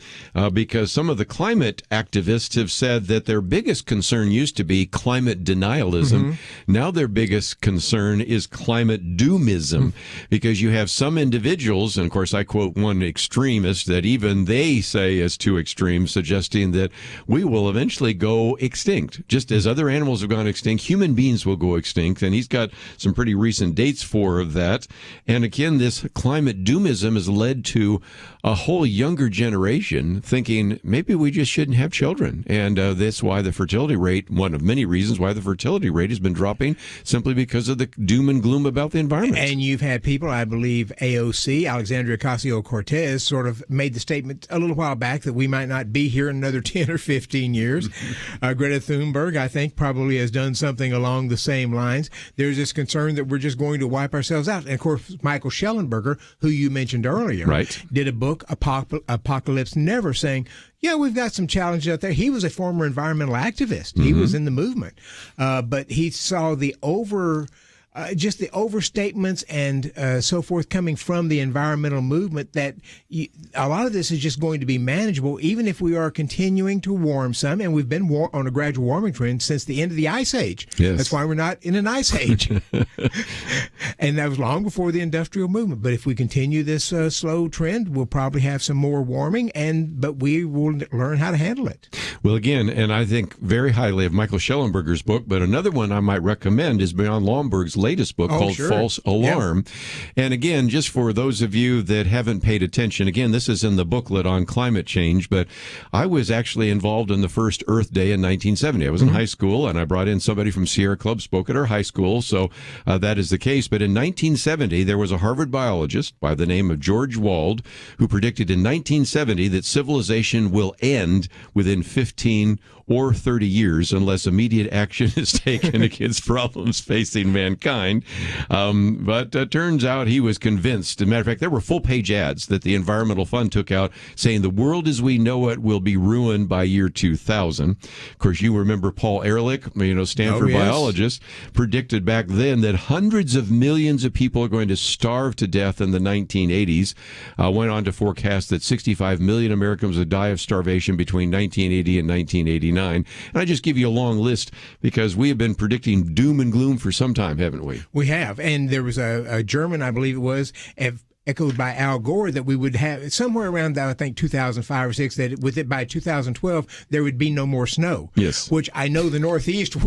because some of the climate activists have said that their biggest concern used to be climate denialism. Mm-hmm. Now their biggest concern is climate doomism, because you have some individuals, and of course I quote one extremist that even they say is too extreme, suggesting that we will eventually go extinct. Just as other animals have gone extinct, human beings will go extinct, and he's got got some pretty recent dates for that. And again, this climate doomism has led to a whole younger generation thinking maybe we just shouldn't have children. And that's why the fertility rate, one of many reasons why the fertility rate has been dropping, simply because of the doom and gloom about the environment. And you've had people, I believe AOC, Alexandria Ocasio-Cortez, sort of made the statement a little while back that we might not be here in another 10 or 15 years. Greta Thunberg, I think, probably has done something along the same lines. There's this concern that we're just going to wipe ourselves out. And, of course, Michael Schellenberger, who you mentioned earlier, did a book, Apocalypse Never, saying, yeah, we've got some challenges out there. He was a former environmental activist. He was in the movement. But he saw the just the overstatements and so forth coming from the environmental movement that a lot of this is just going to be manageable, even if we are continuing to warm some. And we've been on a gradual warming trend since the end of the Ice Age. Yes. That's why we're not in an Ice Age. And that was long before the industrial movement. But if we continue this slow trend, we'll probably have some more warming, but we will learn how to handle it. Well, again, and I think very highly of Michael Schellenberger's book, but another one I might recommend is Bjorn Lomborg's latest book called False Alarm. Yeah. And again, just for those of you that haven't paid attention, again, this is in the booklet on climate change, but I was actually involved in the first Earth Day in 1970. I was in high school, and I brought in somebody from Sierra Club, spoke at our high school, so that is the case. But in 1970, there was a Harvard biologist by the name of George Wald who predicted in 1970 that civilization will end within 15 or 30 years unless immediate action is taken against problems facing mankind. But turns out he was convinced. As a matter of fact, there were full-page ads that the Environmental Fund took out saying the world as we know it will be ruined by year 2000. Of course, you remember Paul Ehrlich, Stanford biologist, predicted back then that hundreds of millions of people are going to starve to death in the 1980s. Went on to forecast that 65 million Americans would die of starvation between 1980 and 1989. And I just give you a long list because we have been predicting doom and gloom for some time, haven't we? We have. And there was a German, I believe it was, echoed by Al Gore, that we would have somewhere around, I think, 2005 or 6, that by 2012, there would be no more snow. Yes. Which I know the Northeast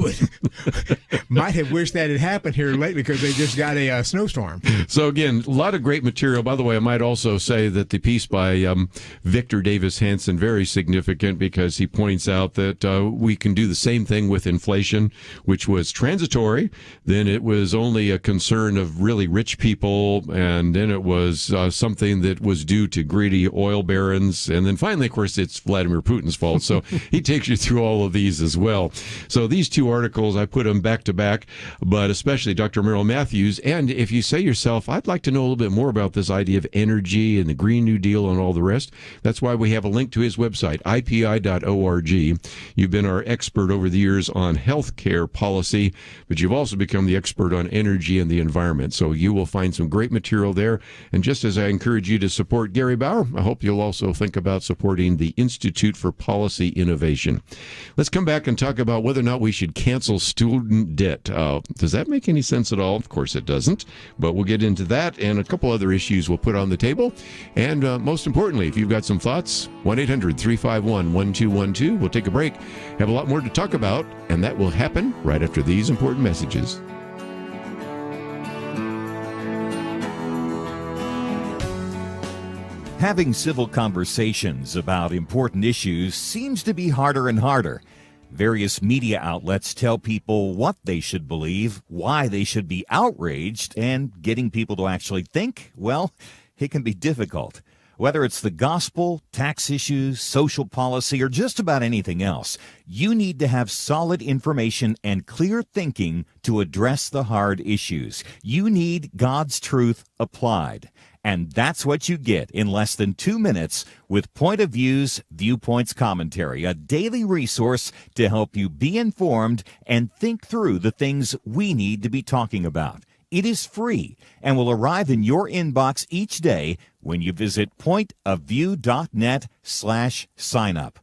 might have wished that had happened here lately because they just got a snowstorm. So, again, a lot of great material. By the way, I might also say that the piece by Victor Davis Hanson, very significant because he points out that we can do the same thing with inflation, which was transitory. Then it was only a concern of really rich people, and then it was something that was due to greedy oil barons. And then finally, of course, it's Vladimir Putin's fault. So he takes you through all of these as well. So these two articles, I put them back to back, but especially Dr. Merrill Matthews. And if you say yourself, I'd like to know a little bit more about this idea of energy and the Green New Deal and all the rest, that's why we have a link to his website, ipi.org. You've been our expert over the years on healthcare policy, but you've also become the expert on energy and the environment. So you will find some great material there. And just as I encourage you to support Gary Bauer, I hope you'll also think about supporting the Institute for Policy Innovation. Let's come back and talk about whether or not we should cancel student debt. Does that make any sense at all? Of course it doesn't, but we'll get into that and a couple other issues we'll put on the table. And most importantly, if you've got some thoughts, 1-800-351-1212. We'll take a break, have a lot more to talk about, and that will happen right after these important messages. Having civil conversations about important issues seems to be harder and harder. Various media outlets tell people what they should believe, why they should be outraged, and getting people to actually think, well, it can be difficult. Whether it's the gospel, tax issues, social policy, or just about anything else, you need to have solid information and clear thinking to address the hard issues. You need God's truth applied. And that's what you get in less than 2 minutes with Point of View's Viewpoints Commentary, a daily resource to help you be informed and think through the things we need to be talking about. It is free and will arrive in your inbox each day when you visit pointofview.net/sign-up.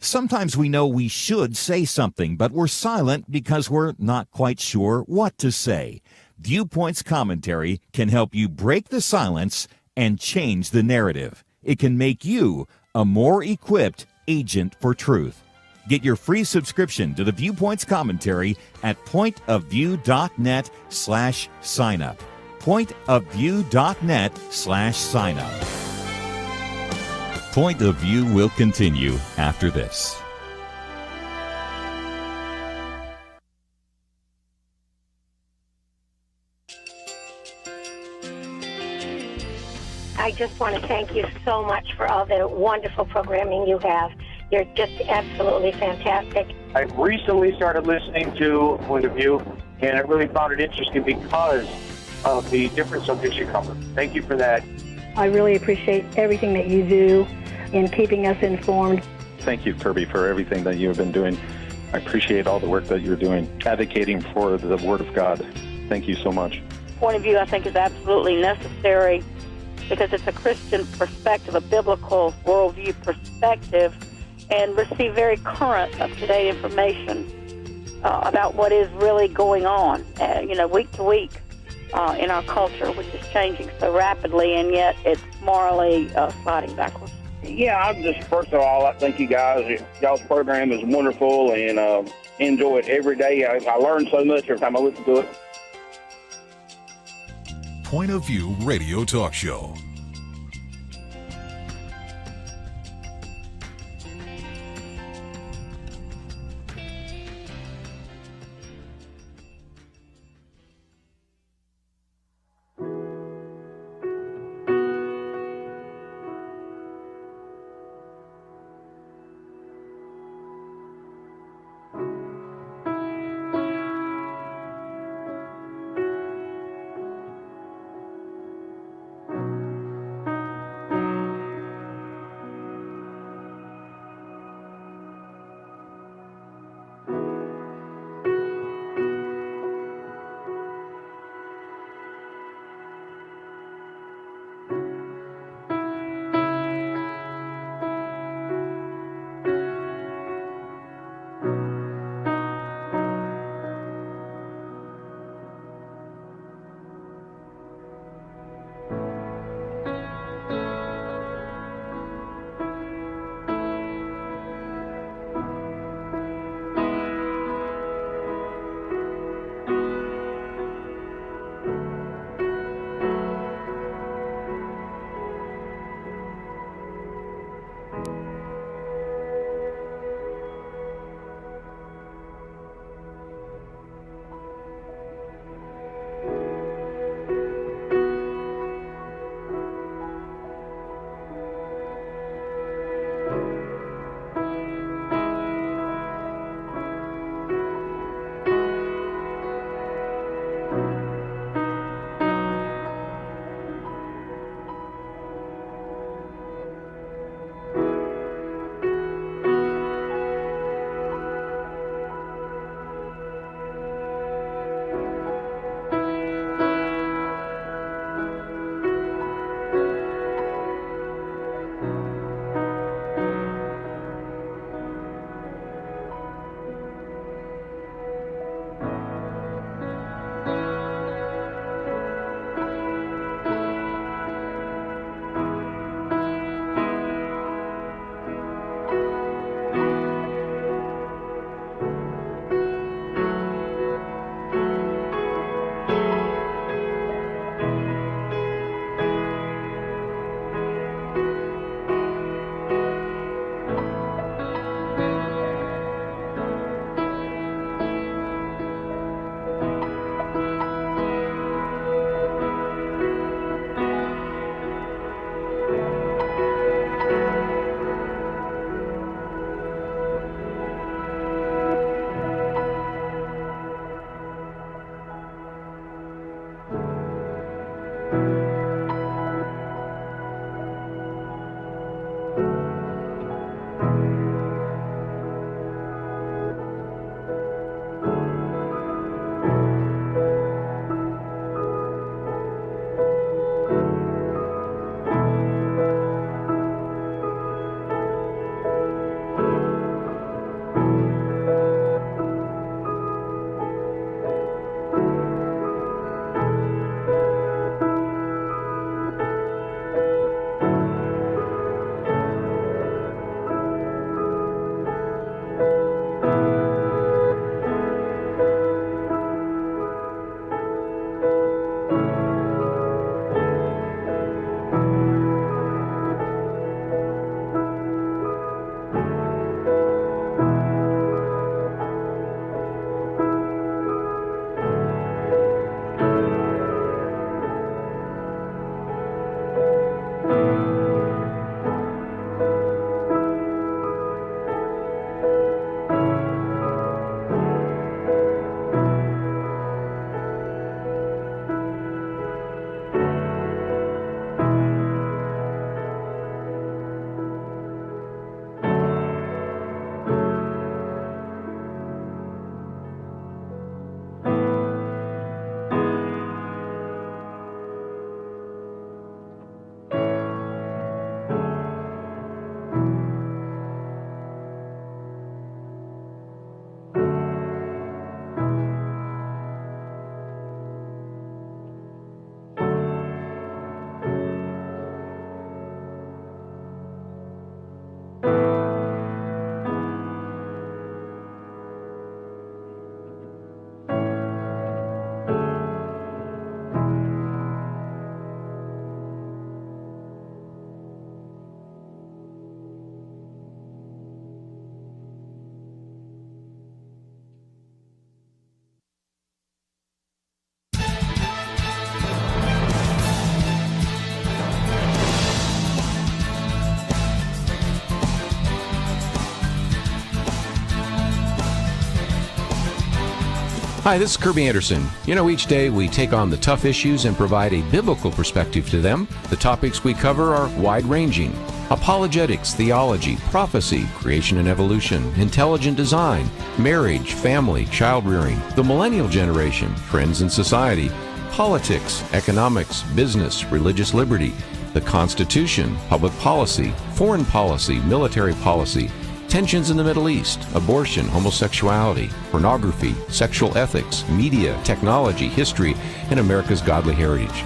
Sometimes we know we should say something, but we're silent because we're not quite sure what to say. Viewpoints Commentary can help you break the silence and change the narrative. It can make you a more equipped agent for truth. Get your free subscription to the Viewpoints commentary at pointofview.net/signup. pointofview.net/signup. Point of View will continue after this. I just want to thank you so much for all the wonderful programming you have. You're just absolutely fantastic. I recently started listening to Point of View, and I really found it interesting because of the different subjects you cover. Thank you for that. I really appreciate everything that you do in keeping us informed. Thank you, Kerby, for everything that you have been doing. I appreciate all the work that you're doing, advocating for the Word of God. Thank you so much. Point of View, I think, is absolutely necessary because it's a Christian perspective, a biblical worldview perspective, and receive very current, up-to-date information about what is really going on, week to week in our culture, which is changing so rapidly, and yet it's morally sliding backwards. Yeah, I'm just, first of all, I thank you guys. Y'all's program is wonderful, and enjoy it every day. I learn so much every time I listen to it. Point of View Radio Talk Show. Hi, this is Kerby Anderson. Each day we take on the tough issues and provide a biblical perspective to them. The topics we cover are wide-ranging. Apologetics, theology, prophecy, creation and evolution, intelligent design, marriage, family, child-rearing, the millennial generation, trends in society, politics, economics, business, religious liberty, the Constitution, public policy, foreign policy, military policy, tensions in the Middle East, abortion, homosexuality, pornography, sexual ethics, media, technology, history, and America's godly heritage.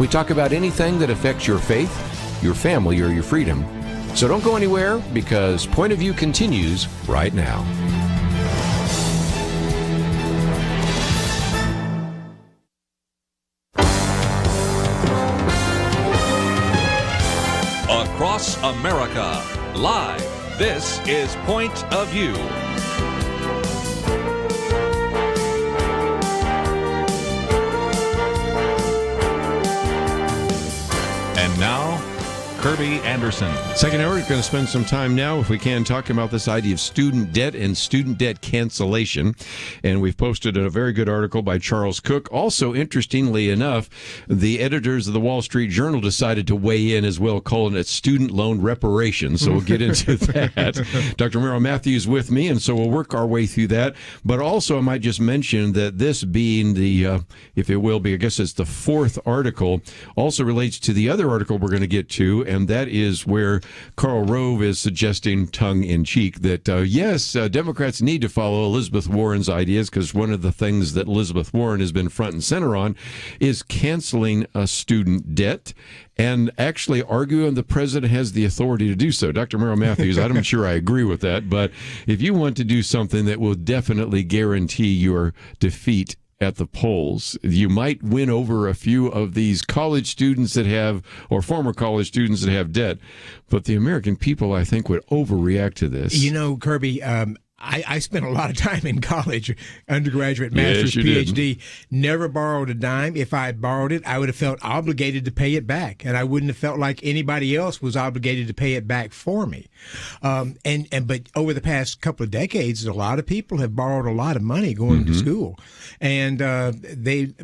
We talk about anything that affects your faith, your family, or your freedom. So don't go anywhere, because Point of View continues right now. Across America, live. This is Point of View. And now, Kerby Anderson. Second hour, we're going to spend some time now, if we can, talking about this idea of student debt and student debt cancellation. And we've posted a very good article by Charles Cook. Also, interestingly enough, the editors of the Wall Street Journal decided to weigh in as well, calling it student loan reparations. So we'll get into that. Dr. Merrill Matthews with me, and so we'll work our way through that. But also, I might just mention that this being the, if it will be, I guess it's the fourth article, also relates to the other article we're going to get to, and that is where Karl Rove is suggesting, tongue-in-cheek, that, yes, Democrats need to follow Elizabeth Warren's ideas, because one of the things that Elizabeth Warren has been front and center on is canceling a student debt, and actually arguing the president has the authority to do so. Dr. Merrill Matthews, I'm not sure I agree with that, but if you want to do something that will definitely guarantee your defeat at the polls, you might win over a few of these college students that have, or former college students that have debt. But the American people, I think, would overreact to this. Kerby, I spent a lot of time in college, undergraduate, master's, PhD, never borrowed a dime. If I had borrowed it, I would have felt obligated to pay it back, and I wouldn't have felt like anybody else was obligated to pay it back for me. But over the past couple of decades, a lot of people have borrowed a lot of money going to school, and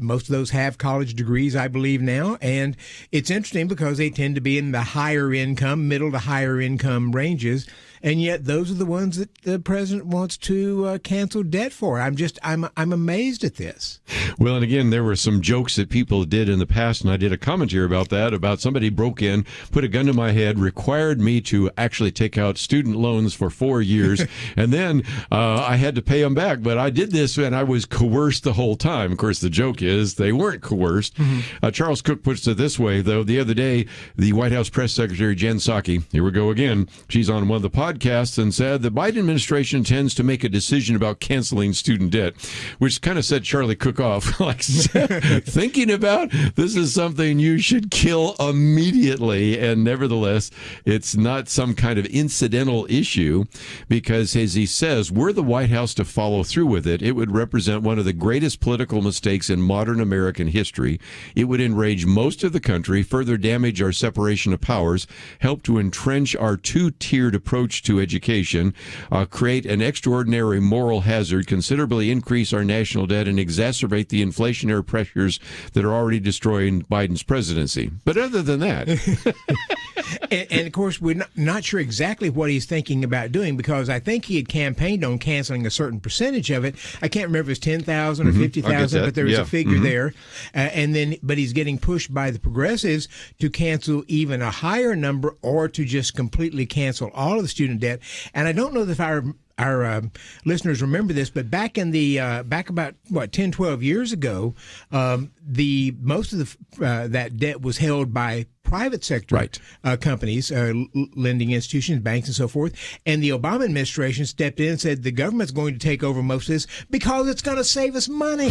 most of those have college degrees, I believe now. And it's interesting because they tend to be in the higher income, middle to higher income ranges. And yet those are the ones that the president wants to cancel debt for. I'm amazed at this. Well, and again, there were some jokes that people did in the past, and I did a commentary about that, about somebody broke in, put a gun to my head, required me to actually take out student loans for 4 years, and then I had to pay them back. But I did this, and I was coerced the whole time. Of course, the joke is they weren't coerced. Charles Cook puts it this way, though. The other day, the White House Press Secretary, Jen Psaki, here we go again, she's on one of the podcasts and said the Biden administration tends to make a decision about canceling student debt, which kind of set Charlie Cook off, like thinking about this is something you should kill immediately. And nevertheless, it's not some kind of incidental issue, because, as he says, were the White House to follow through with it, it would represent one of the greatest political mistakes in modern American history. It would enrage most of the country, further damage our separation of powers, help to entrench our two-tiered approach to education, create an extraordinary moral hazard, considerably increase our national debt, and exacerbate the inflationary pressures that are already destroying Biden's presidency. But other than that... and of course, we're not sure exactly what he's thinking about doing, because I think he had campaigned on canceling a certain percentage of it. I can't remember if it's 10,000 or 50,000, but there was a figure there. But he's getting pushed by the progressives to cancel even a higher number, or to just completely cancel all of the student debt. And I don't know if our listeners remember this, but back in the back about 10, 12 years ago, most of that debt was held by private sector companies, lending institutions, banks, and so forth. And the Obama administration stepped in and said the government's going to take over most of this because it's going to save us money.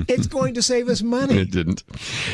It's going to save us money. It didn't.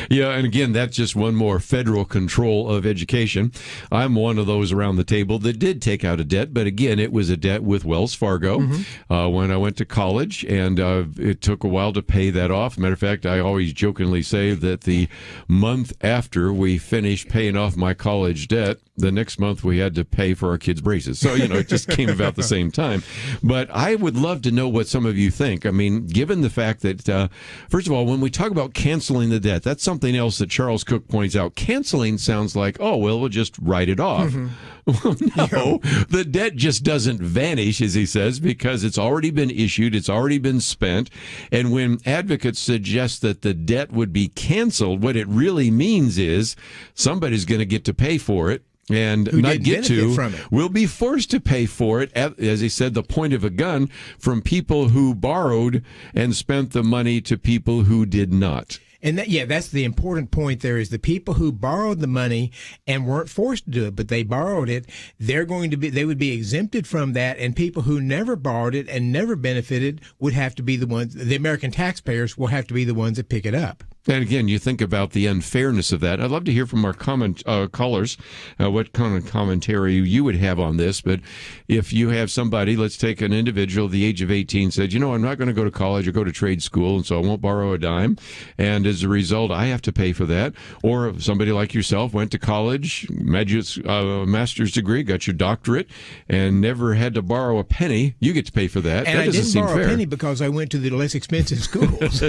Yeah, and again, that's just one more federal control of education. I'm one of those around the table that did take out a debt, but again, it was a debt with Wells Fargo when I went to college, and it took a while to pay that off. Matter of fact, I always jokingly say that the month after we finished finished paying off my college debt, the next month we had to pay for our kids' braces. So, it just came about the same time. But I would love to know what some of you think. I mean, given the fact that, first of all, when we talk about canceling the debt, that's something else that Charles Cook points out. Canceling sounds like, we'll just write it off. Mm-hmm. Well, no, the debt just doesn't vanish, as he says, because it's already been issued, it's already been spent. And when advocates suggest that the debt would be canceled, what it really means is somebody's going to get to pay for it. And not get to, will be forced to pay for it, at, as he said, the point of a gun, from people who borrowed and spent the money to people who did not. And that's the important point there is the people who borrowed the money and weren't forced to do it, but they borrowed it, they would be exempted from that, and people who never borrowed it and never benefited would have to be the ones, the American taxpayers will have to be the ones that pick it up. And again, you think about the unfairness of that. I'd love to hear from our callers what kind of commentary you would have on this. But if you have somebody, let's take an individual at the age of 18, said, I'm not going to go to college or go to trade school, and so I won't borrow a dime. And as a result, I have to pay for that. Or somebody like yourself went to college, master's degree, got your doctorate, and never had to borrow a penny. You get to pay for that. And that I didn't borrow fair. A penny because I went to the less expensive schools.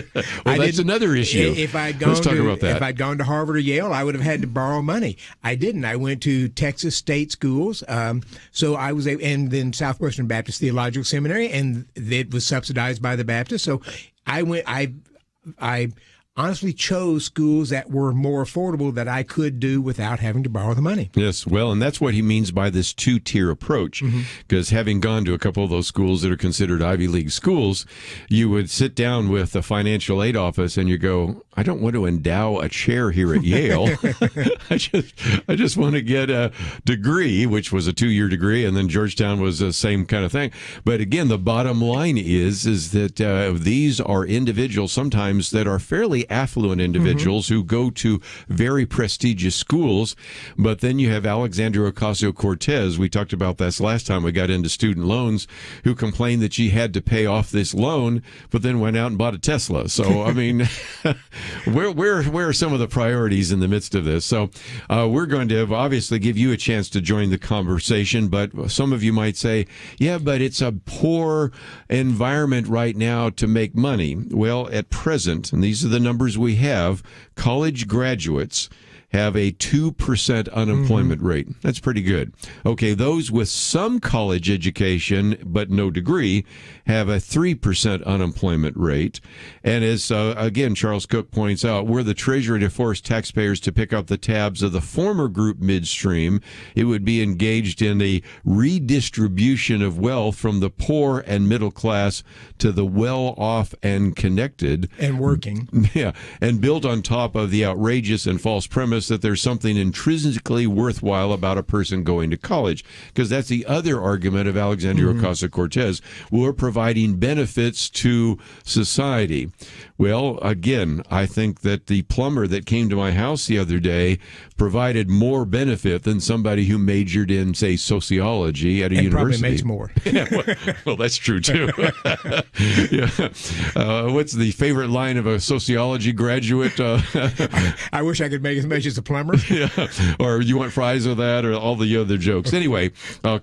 That's another issue. Let's talk about that. If I'd gone to Harvard or Yale, I would have had to borrow money. I didn't. I went to Texas State schools. So I was, and then Southwestern Baptist Theological Seminary, and it was subsidized by the Baptist. So I honestly chose schools that were more affordable that I could do without having to borrow the money. Yes, well, and that's what he means by this two-tier approach, because having gone to a couple of those schools that are considered Ivy League schools, you would sit down with the financial aid office and you go, I don't want to endow a chair here at Yale. I just want to get a degree, which was a 2-year degree, and then Georgetown was the same kind of thing. But again, the bottom line is that these are individuals sometimes that are fairly affluent individuals who go to very prestigious schools. But then you have Alexandria Ocasio-Cortez. We talked about this last time we got into student loans, who complained that she had to pay off this loan, but then went out and bought a Tesla. So, I mean, where are some of the priorities in the midst of this? So we're going to obviously give you a chance to join the conversation, but some of you might say, yeah, but it's a poor environment right now to make money. Well, at present, and these are the numbers we have, college graduates have a 2% unemployment rate. That's pretty good. Okay, those with some college education but no degree have a 3% unemployment rate. And as, again, Charles Cook points out, were the Treasury to force taxpayers to pick up the tabs of the former group midstream, it would be engaged in a redistribution of wealth from the poor and middle class to the well-off and connected. And working. Yeah, and built on top of the outrageous and false premise that there's something intrinsically worthwhile about a person going to college. Because that's the other argument of Alexandria Ocasio-Cortez. We're providing benefits to society. Well, again, I think that the plumber that came to my house the other day provided more benefit than somebody who majored in, say, sociology at a university. Probably makes more. Yeah, well, that's true, too. Yeah. What's the favorite line of a sociology graduate? I wish I could make as much as a plumber. Yeah. Or you want fries with that, or all the other jokes. Anyway,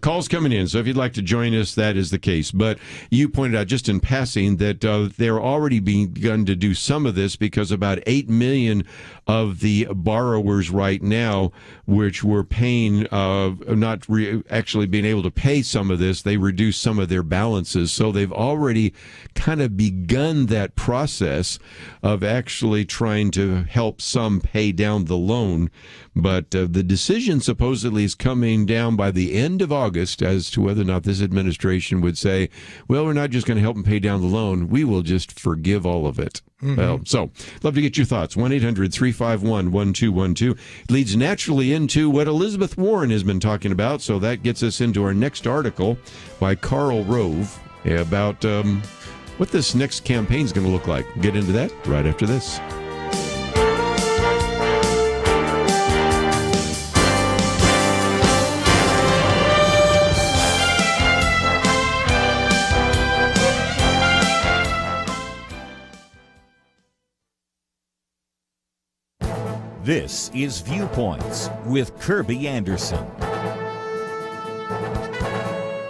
calls coming in. So if you'd like to join us, that is the case. But you pointed out just in passing that they're already begun to do some of this, because about 8 million of the borrowers right now, which were paying, actually being able to pay some of this, they reduced some of their balances. So they've already kind of begun that process of actually trying to help some pay down the loan. But the decision supposedly is coming down by the end of August as to whether or not this administration would say, well, we're not just going to help them pay down the loan, we will just forgive all of it. Well, so love to get your thoughts. 1-800-351-1212 leads naturally into what Elizabeth Warren has been talking about. So that gets us into our next article by Karl Rove about what this next campaign is going to look like. Get into that right after this. This is Viewpoints with Kerby Anderson.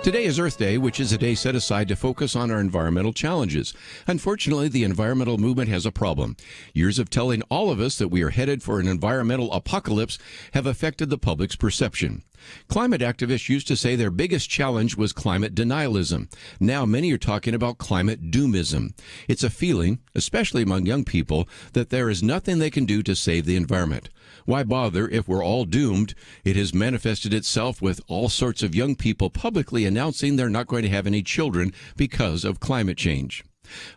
Today is Earth Day, which is a day set aside to focus on our environmental challenges. Unfortunately, the environmental movement has a problem. Years of telling all of us that we are headed for an environmental apocalypse have affected the public's perception. Climate activists used to say their biggest challenge was climate denialism. Now many are talking about climate doomism. It's a feeling, especially among young people, that there is nothing they can do to save the environment. Why bother if we're all doomed? It has manifested itself with all sorts of young people publicly announcing they're not going to have any children because of climate change.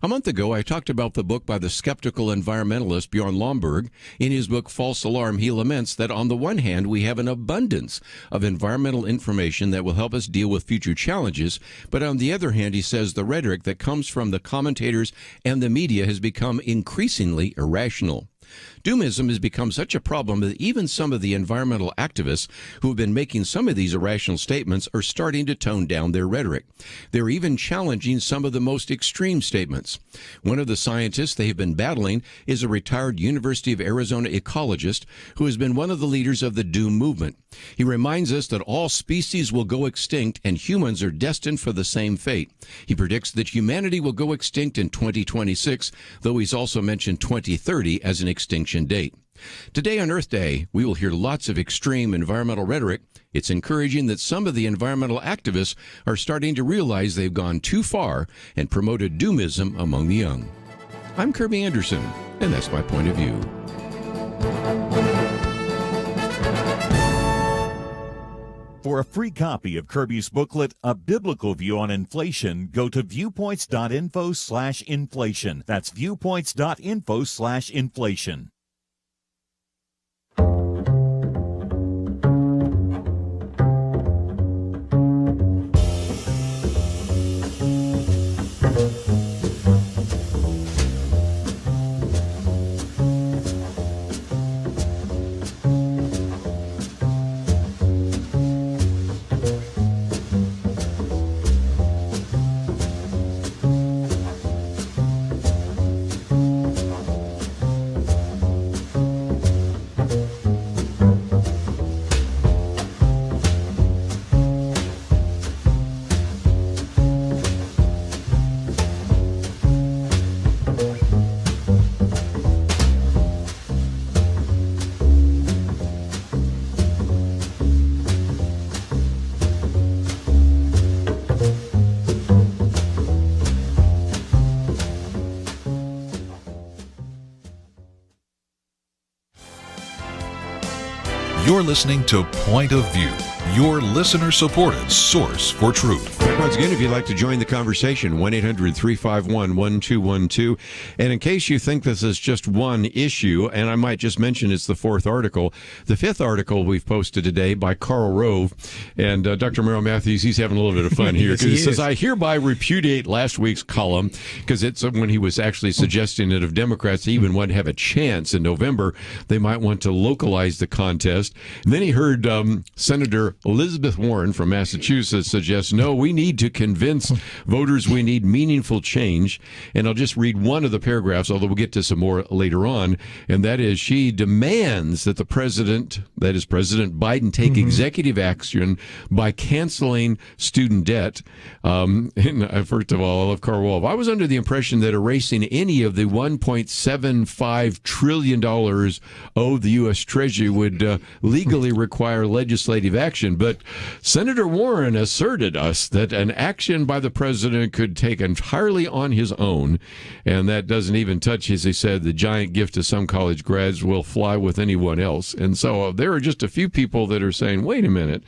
A month ago, I talked about the book by the skeptical environmentalist Bjorn Lomborg. In his book, False Alarm, he laments that on the one hand, we have an abundance of environmental information that will help us deal with future challenges. But on the other hand, he says the rhetoric that comes from the commentators and the media has become increasingly irrational. Doomism has become such a problem that even some of the environmental activists who have been making some of these irrational statements are starting to tone down their rhetoric. They're even challenging some of the most extreme statements. One of the scientists they have been battling is a retired University of Arizona ecologist who has been one of the leaders of the doom movement. He reminds us that all species will go extinct and humans are destined for the same fate. He predicts that humanity will go extinct in 2026, though he's also mentioned 2030 as an extinction date. Today on Earth Day, we will hear lots of extreme environmental rhetoric. It's encouraging that some of the environmental activists are starting to realize they've gone too far and promoted doomism among the young. I'm Kerby Anderson, and that's my point of view. For a free copy of Kerby's booklet, A Biblical View on Inflation, go to viewpoints.info/inflation. That's viewpoints.info/inflation. You're listening to Point of View, your listener-supported source for truth. Once again, if you'd like to join the conversation, 1-800-351-1212. And in case you think this is just one issue, and I might just mention it's the fourth article, the fifth article we've posted today by Karl Rove, and Dr. Merrill Matthews, he's having a little bit of fun here, because he says, I hereby repudiate last week's column, because it's when he was actually suggesting that if Democrats even want to have a chance in November, they might want to localize the contest. And then he heard Senator Elizabeth Warren from Massachusetts suggest, no, we need to convince voters we need meaningful change. And I'll just read one of the paragraphs, although we'll get to some more later on. And that is, she demands that the president, that is President Biden, take executive action by canceling student debt. And first of all, I love Karl Rove. I was under the impression that erasing any of the $1.75 trillion owed the U.S. Treasury would legally require legislative action. But Senator Warren asserted us that an action by the president could take entirely on his own, and that doesn't even touch, as he said, the giant gift to some college grads will fly with anyone else. And so there are just a few people that are saying, wait a minute,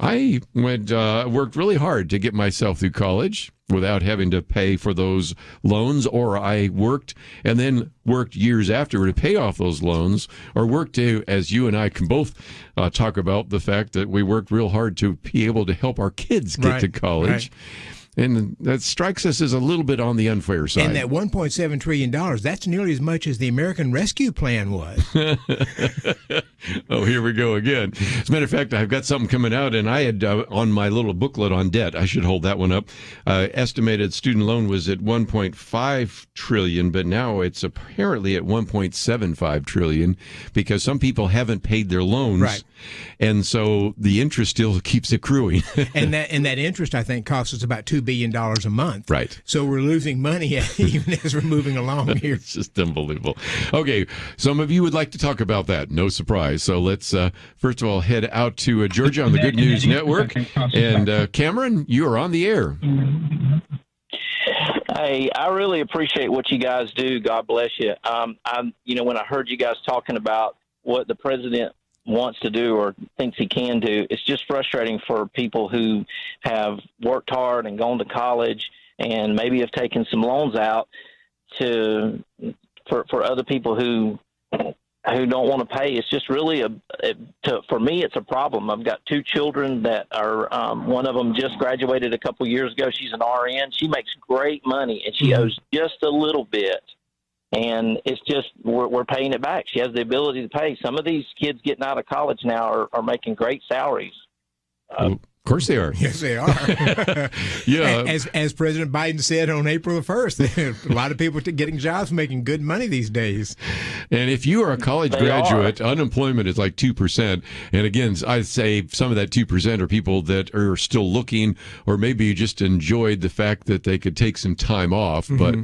I worked really hard to get myself through college without having to pay for those loans, or I worked and then worked years after to pay off those loans, or worked to, as you and I can both talk about, the fact that we worked real hard to be able to help our kids get to college. And that strikes us as a little bit on the unfair side. And that $1.7 trillion, that's nearly as much as the American Rescue Plan was. Oh, here we go again. As a matter of fact, I've got something coming out, and I had on my little booklet on debt, I should hold that one up, estimated student loan was at $1.5 trillion, but now it's apparently at $1.75 trillion because some people haven't paid their loans. Right. And so the interest still keeps accruing. and that interest, I think, costs us about $2 billion a month. Right. So we're losing money even as we're moving along here. It's just unbelievable. Okay, some of you would like to talk about that. No surprise. So let's first of all head out to Georgia on the Good News Network. And Cameron, you are on the air. Hey, I really appreciate what you guys do. God bless you. When I heard you guys talking about what the president wants to do or thinks he can do, it's just frustrating for people who have worked hard and gone to college and maybe have taken some loans out for other people who don't want to pay. It's just really for me, it's a problem. I've got two children that are, one of them just graduated a couple years ago. She's an RN. She makes great money and she owes just a little bit. And it's just, we're paying it back. She has the ability to pay. Some of these kids getting out of college now are making great salaries. Of course they are. Yes, they are. Yeah. As President Biden said on April the 1st, a lot of people are getting jobs making good money these days. And if you are a college graduate, unemployment is like 2%. And again, I'd say some of that 2% are people that are still looking, or maybe you just enjoyed the fact that they could take some time off. But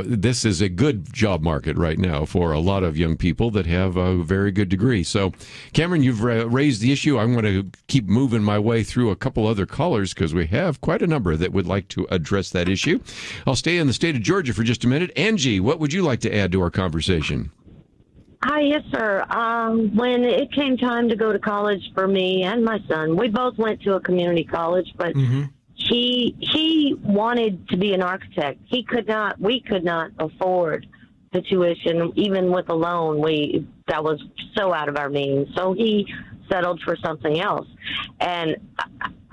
this is a good job market right now for a lot of young people that have a very good degree. So, Cameron, you've raised the issue. I'm going to keep moving my way through a couple other callers because we have quite a number that would like to address that issue. I'll stay in the state of Georgia for just a minute. Angie, what would you like to add to our conversation? Hi, yes, sir. When it came time to go to college for me and my son, we both went to a community college, but he wanted to be an architect. We could not afford the tuition, even with a loan. That was so out of our means. So he settled for something else. And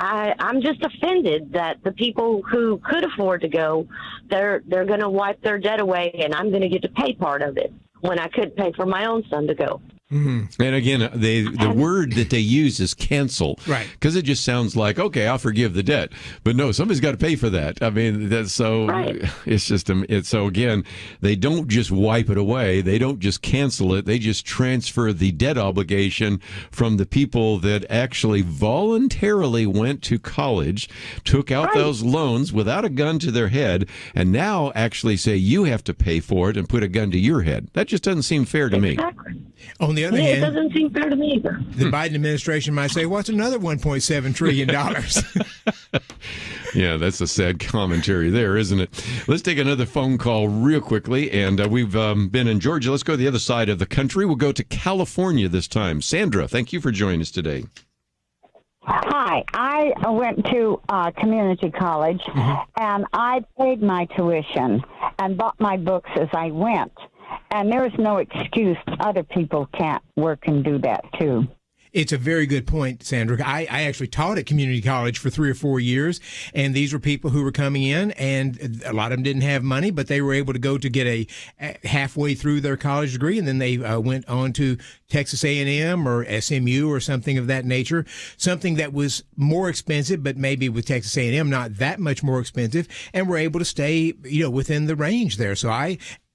I'm just offended that the people who could afford to go, they're going to wipe their debt away, and I'm going to get to pay part of it when I could pay for my own son to go. And again, the word that they use is cancel, right? Because it just sounds like, okay, I'll forgive the debt, but no, somebody's got to pay for that. I mean, that's so. Right. It's just so again, they don't just wipe it away, they don't just cancel it, they just transfer the debt obligation from the people that actually voluntarily went to college, took out those loans without a gun to their head, and now actually say you have to pay for it and put a gun to your head. That just doesn't seem fair to me. On the other hand, it doesn't seem fair to me either. The Biden administration might say, what's another $1.7 trillion? Yeah, that's a sad commentary there, isn't it? Let's take another phone call real quickly. And we've been in Georgia. Let's go to the other side of the country. We'll go to California this time. Sandra, thank you for joining us today. Hi, I went to community college, and I paid my tuition and bought my books as I went. And there is no excuse other people can't work and do that, too. It's a very good point, Sandra. I actually taught at community college for 3 or 4 years, and these were people who were coming in, and a lot of them didn't have money, but they were able to go to get a halfway through their college degree, and then they went on to Texas A&M or SMU or something of that nature, something that was more expensive, but maybe with Texas A&M not that much more expensive, and were able to stay, within the range there. So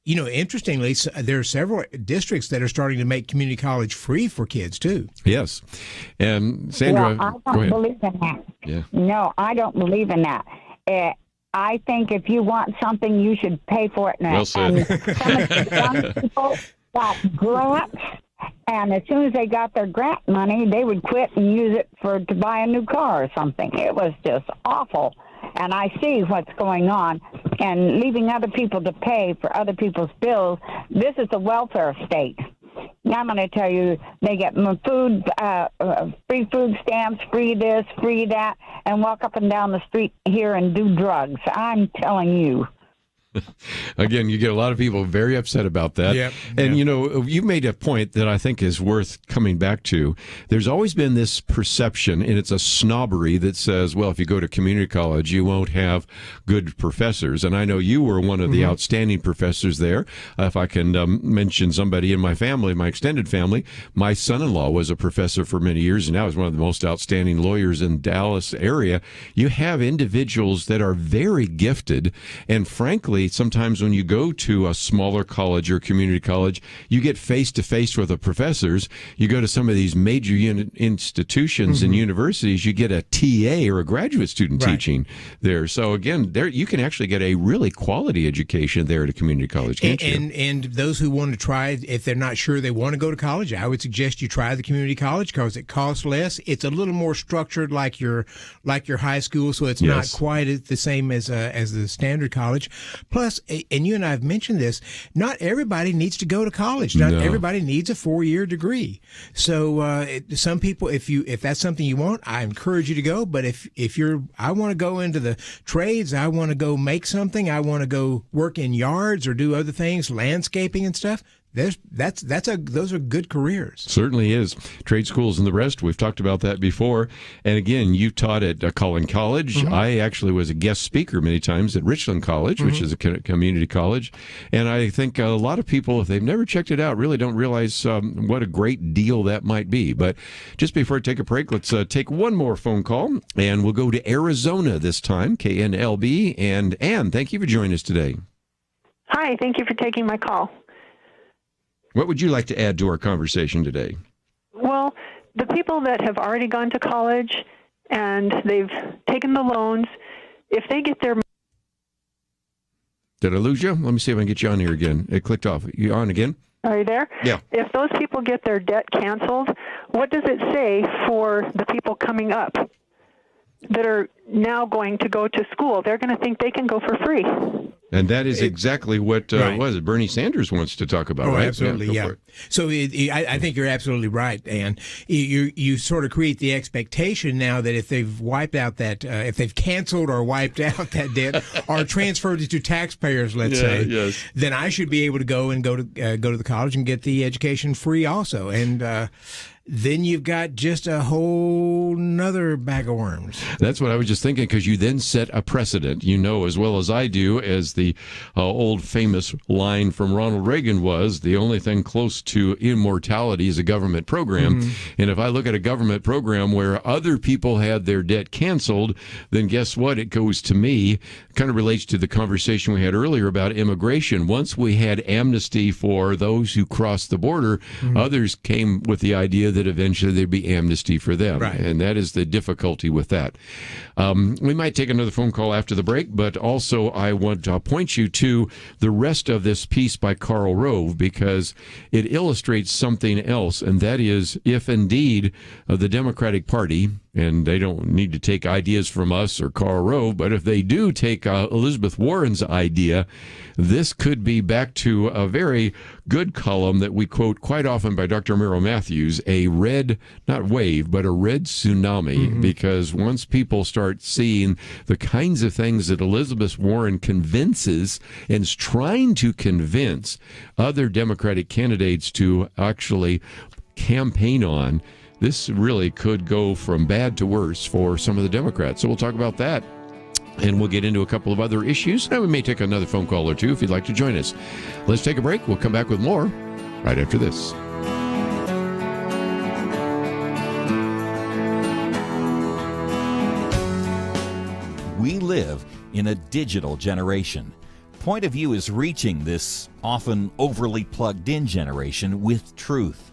interestingly, there are several districts that are starting to make community college free for kids, too. Yes. And Sandra, well, I don't believe in that. Yeah. No, I don't believe in that. I think if you want something, you should pay for it now. Well said. And some of the young people got grants, and as soon as they got their grant money, they would quit and use it to buy a new car or something. It was just awful. And I see what's going on, and leaving other people to pay for other people's bills. This is a welfare state. Now I'm going to tell you, they get food, free food stamps, free this, free that, and walk up and down the street here and do drugs. I'm telling you. Again, you get a lot of people very upset about that. Yep. And, you made a point that I think is worth coming back to. There's always been this perception, and it's a snobbery that says, well, if you go to community college, you won't have good professors. And I know you were one of the outstanding professors there. If I can mention somebody in my family, my extended family, my son-in-law was a professor for many years, and now is one of the most outstanding lawyers in Dallas area. You have individuals that are very gifted, and frankly, sometimes when you go to a smaller college or community college, you get face-to-face with the professors. You go to some of these major institutions and universities, you get a TA or a graduate student teaching there. So again, there you can actually get a really quality education there at a community college, can't you? And those who want to try, if they're not sure they want to go to college, I would suggest you try the community college because it costs less. It's a little more structured like your high school, so it's not quite the same as the standard college. Plus, and you and I have mentioned this, not everybody needs to go to college. Not everybody needs a 4-year degree. So some people, if that's something you want, I encourage you to go. But if I want to go into the trades, I want to go make something, I want to go work in yards or do other things, landscaping and stuff. Those are good careers. Certainly is. Trade schools and the rest, we've talked about that before. And again, you taught at Collin College. I actually was a guest speaker many times at Richland College, which is a community college. And I think a lot of people, if they've never checked it out, really don't realize what a great deal that might be. But just before I take a break, let's take one more phone call, and we'll go to Arizona this time, KNLB. And Ann, thank you for joining us today. Hi, thank you for taking my call. What would you like to add to our conversation today? Well, the people that have already gone to college and they've taken the loans, if they get their... Did I lose you? Let me see if I can get you on here again. It clicked off. You on again? Are you there? Yeah. If those people get their debt canceled, what does it say for the people coming up that are now going to go to school? They're going to think they can go for free. And that is exactly what was it Bernie Sanders wants to talk about, right? Absolutely, yeah. So I think you're absolutely right, and you sort of create the expectation now that if they've wiped out that, if they've canceled or wiped out that debt or transferred it to taxpayers, let's say, then I should be able to go to the college and get the education free also, and. Then you've got just a whole nother bag of worms. That's what I was just thinking, because you then set a precedent. You know as well as I do, as the old famous line from Ronald Reagan was, the only thing close to immortality is a government program. And if I look at a government program where other people had their debt canceled, then guess what? It goes to me. It kind of relates to the conversation we had earlier about immigration. Once we had amnesty for those who crossed the border, others came with the idea that eventually there'd be amnesty for them. Right. And that is the difficulty with that. We might take another phone call after the break, but also I want to point you to the rest of this piece by Karl Rove, because it illustrates something else, and that is if indeed the Democratic Party, and they don't need to take ideas from us or Karl Rove, but if they do take Elizabeth Warren's idea, this could be back to a very good column that we quote quite often by Dr. Merrill Matthews, a red, not wave, but a red tsunami, because once people start seeing the kinds of things that Elizabeth Warren convinces and is trying to convince other Democratic candidates to actually campaign on, this really could go from bad to worse for some of the Democrats. So we'll talk about that. And we'll get into a couple of other issues. And we may take another phone call or two if you'd like to join us. Let's take a break. We'll come back with more right after this. We live in a digital generation. Point of View is reaching this often overly plugged-in generation with truth.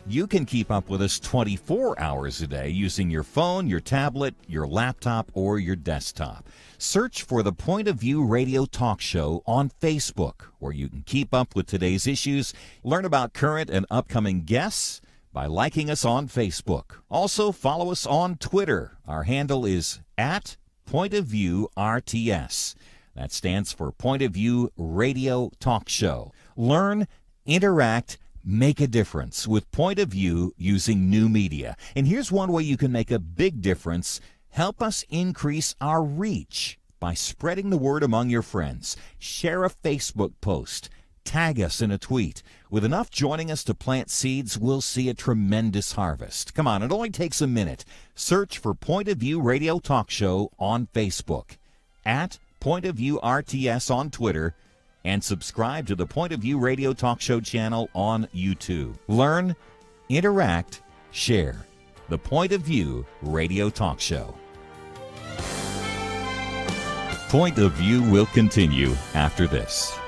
You can keep up with us 24 hours a day using your phone, your tablet, your laptop, or your desktop. Search for the Point of View Radio Talk Show on Facebook, where you can keep up with today's issues, learn about current and upcoming guests by liking us on Facebook. Also, follow us on Twitter. Our handle is @PointOfViewRTS. That stands for Point of View Radio Talk Show. Learn, interact, make a difference with Point of View using new media. And here's one way you can make a big difference. Help us increase our reach by spreading the word among your friends. Share a Facebook post. Tag us in a tweet. With enough joining us to plant seeds, we'll see a tremendous harvest. Come on, it only takes a minute. Search for Point of View Radio Talk Show on Facebook, at Point of View RTS on Twitter, and subscribe to the Point of View Radio Talk Show channel on YouTube. Learn, interact, share. The Point of View Radio Talk Show. Point of View will continue after this.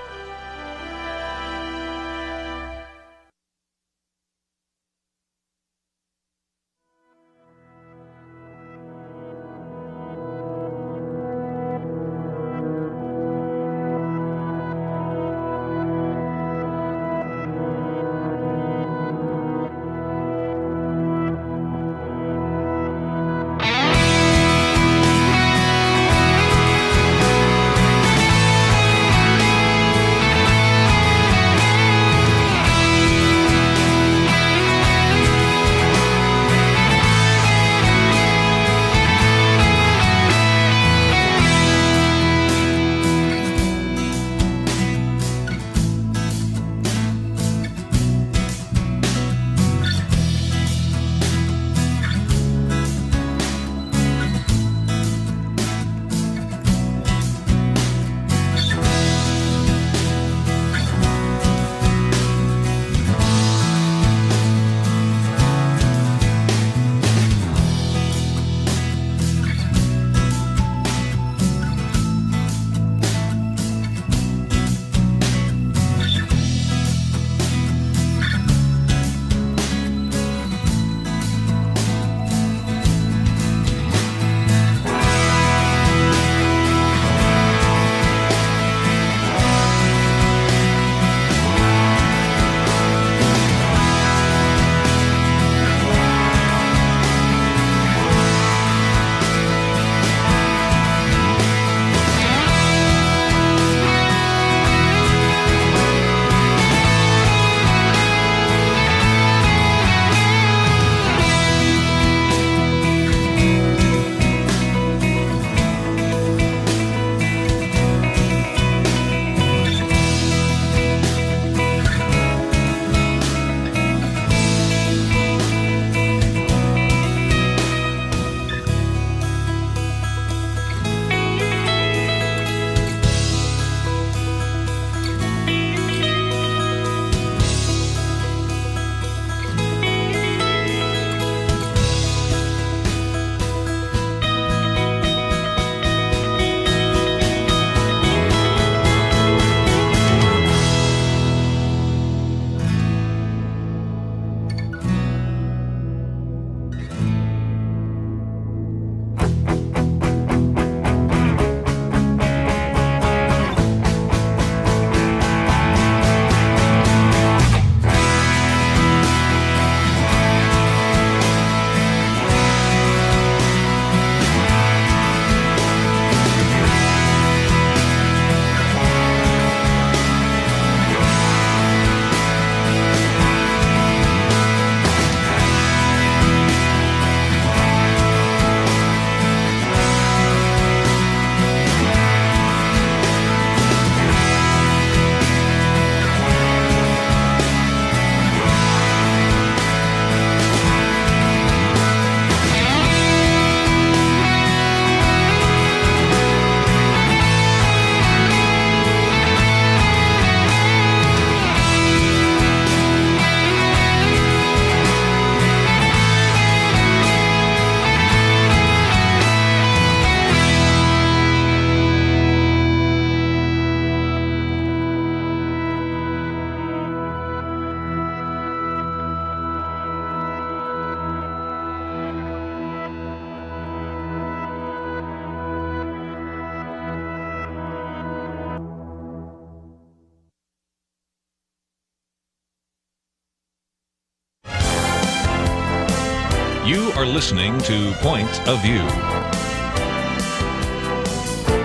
You are listening to Point of View.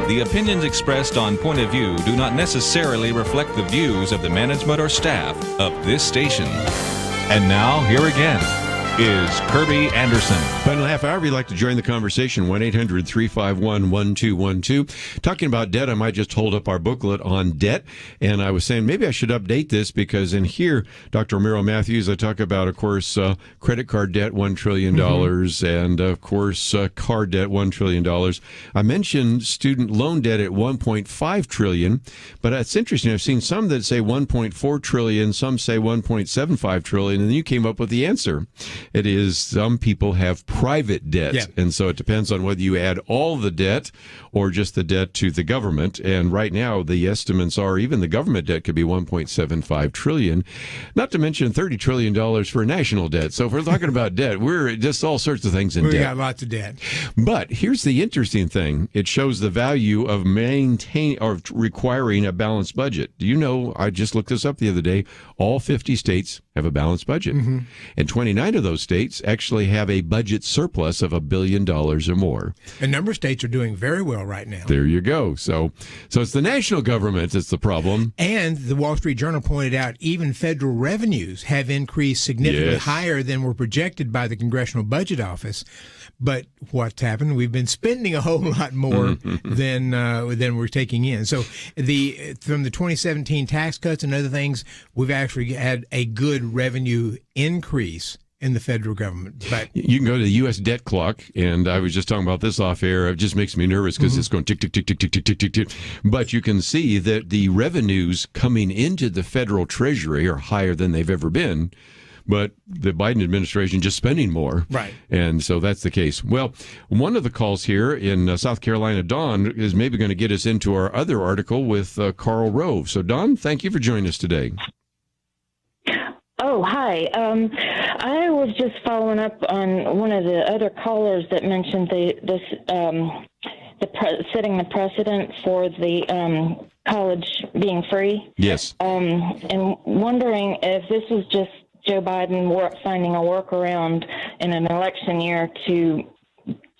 The opinions expressed on Point of View do not necessarily reflect the views of the management or staff of this station. And now, here again is Kerby Anderson. Final half hour, if you'd like to join the conversation, 1-800-351-1212. Talking about debt, I might just hold up our booklet on debt. And I was saying maybe I should update this because in here, Dr. Merrill Matthews, I talk about, of course, credit card debt, $1 trillion, and, of course, car debt, $1 trillion. I mentioned student loan debt at $1.5 trillion, but it's interesting. I've seen some that say $1.4 trillion, some say $1.75 trillion, and then you came up with the answer. It is some people have private debt, and so it depends on whether you add all the debt or just the debt to the government. And right now, the estimates are even the government debt could be $1.75 trillion, not to mention $30 trillion for national debt. So if we're talking about debt, we're just all sorts of things in debt. We got lots of debt. But here's the interesting thing. It shows the value of requiring a balanced budget. Do you know, I just looked this up the other day, all 50 states have a balanced budget. And 29 of those states actually have a budget surplus of $1 billion or more. A number of states are doing very well right now. There you go. So it's the national government that's the problem. And the Wall Street Journal pointed out even federal revenues have increased significantly higher than were projected by the Congressional Budget Office. But what's happened? We've been spending a whole lot more than we're taking in. So from the 2017 tax cuts and other things, we've actually had a good revenue increase in the federal government. But you can go to the U.S. debt clock, and I was just talking about this off air. It just makes me nervous because it's going tick, tick, tick, tick, tick, tick, tick, tick, tick. But you can see that the revenues coming into the federal treasury are higher than they've ever been. But the Biden administration just spending more. Right. And so that's the case. Well, one of the calls here in South Carolina, Dawn, is maybe going to get us into our other article with Karl Rove. So, Dawn, thank you for joining us today. Oh, hi. I was just following up on one of the other callers that mentioned setting the precedent for the college being free. Yes. And wondering if this was just Joe Biden finding a workaround in an election year to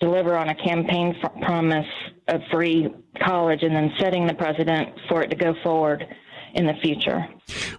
deliver on a campaign promise of free college and then setting the precedent for it to go forward in the future.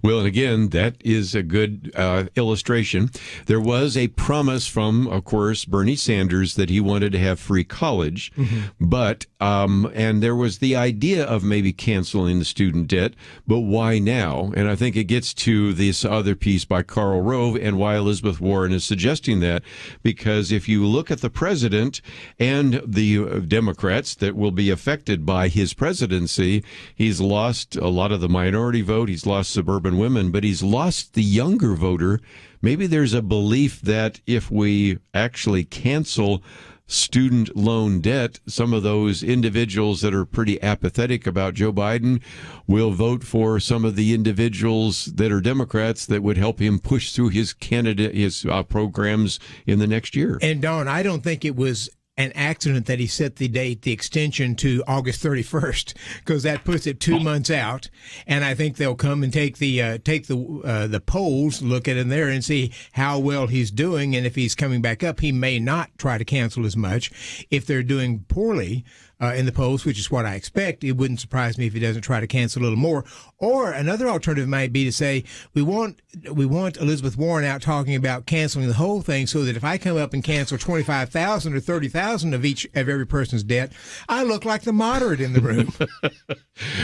Well, and again, that is a good illustration. There was a promise from, of course, Bernie Sanders that he wanted to have free college, but and there was the idea of maybe canceling the student debt, but why now? And I think it gets to this other piece by Karl Rove and why Elizabeth Warren is suggesting that, because if you look at the president and the Democrats that will be affected by his presidency, he's lost a lot of the minority vote, he's lost suburban women, but he's lost the younger voter. Maybe there's a belief that if we actually cancel student loan debt, some of those individuals that are pretty apathetic about Joe Biden will vote for some of the individuals that are Democrats that would help him push through his programs in the next year. And Dawn, I don't think it was an accident that he set the extension to August 31st, because that puts it 2 months out. And I think they'll come and take the polls, look at him there and see how well he's doing. And if he's coming back up, he may not try to cancel as much. If they're doing poorly in the polls, which is what I expect, it wouldn't surprise me if he doesn't try to cancel a little more. Or another alternative might be to say, we want Elizabeth Warren out talking about canceling the whole thing, so that if I come up and cancel 25,000 or 30,000 of every person's debt, I look like the moderate in the room.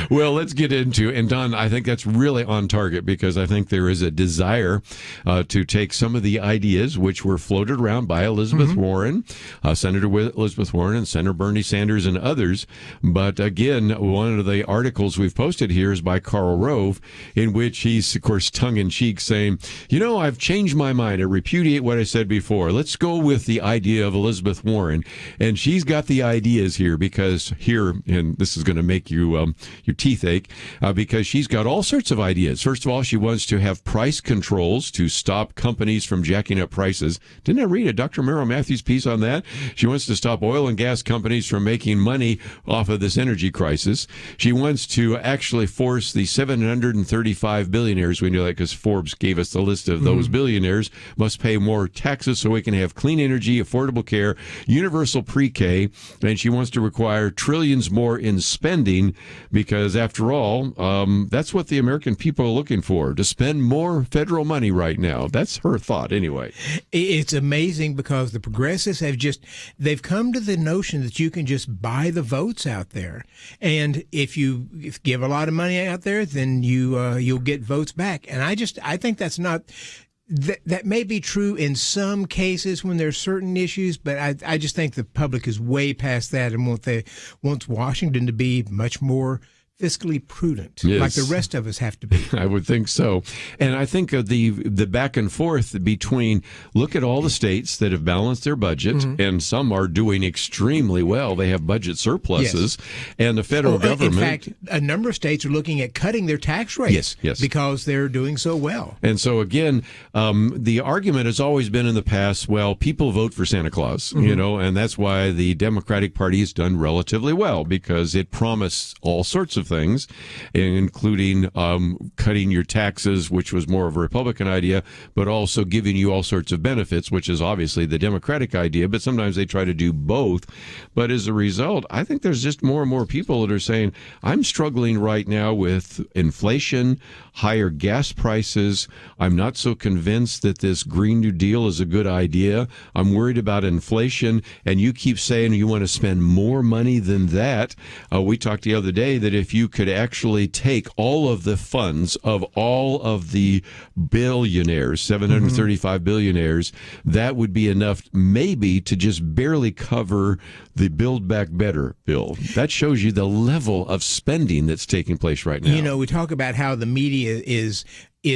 Well, let's get into, and Don, I think that's really on target, because I think there is a desire to take some of the ideas which were floated around by Elizabeth Warren, Senator Elizabeth Warren and Senator Bernie Sanders and others. But again, one of the articles we've posted here is by Karl Rove, in which he's, of course, tongue-in-cheek saying, I've changed my mind. I repudiate what I said before. Let's go with the idea of Elizabeth Warren. And she's got the ideas here, because here, and this is going to make you your teeth ache, because she's got all sorts of ideas. First of all, she wants to have price controls to stop companies from jacking up prices. Didn't I read a Dr. Merrill Matthews piece on that? She wants to stop oil and gas companies from making money off of this energy crisis. She wants to actually force the 735 billionaires, we know that because Forbes gave us the list of those billionaires, must pay more taxes so we can have clean energy, affordable care, universal pre-K, and she wants to require trillions more in spending because, after all, that's what the American people are looking for, to spend more federal money right now. That's her thought anyway. It's amazing because the progressives they've come to the notion that you can just buy the votes out there. And if you give a lot of money out there, then you'll get votes back. And I think that's not... That may be true in some cases when there's certain issues, but I just think the public is way past that and wants Washington to be much more fiscally prudent, like the rest of us have to be. I would think so. And I think the back and forth between, look at all the states that have balanced their budget, and some are doing extremely well. They have budget surpluses. And the federal government... In fact, a number of states are looking at cutting their tax rates because they're doing so well. And so, again, the argument has always been in the past, well, people vote for Santa Claus, and that's why the Democratic Party has done relatively well, because it promised all sorts of things, including cutting your taxes, which was more of a Republican idea, but also giving you all sorts of benefits, which is obviously the Democratic idea. But sometimes they try to do both. But as a result, I think there's just more and more people that are saying, I'm struggling right now with inflation, higher gas prices. I'm not so convinced that this Green New Deal is a good idea. I'm worried about inflation. And you keep saying you want to spend more money than that. We talked the other day that if you could actually take all of the funds of all of the billionaires, 735 billionaires, that would be enough maybe to just barely cover the Build Back Better bill. That shows you the level of spending that's taking place right now. We talk about how the media is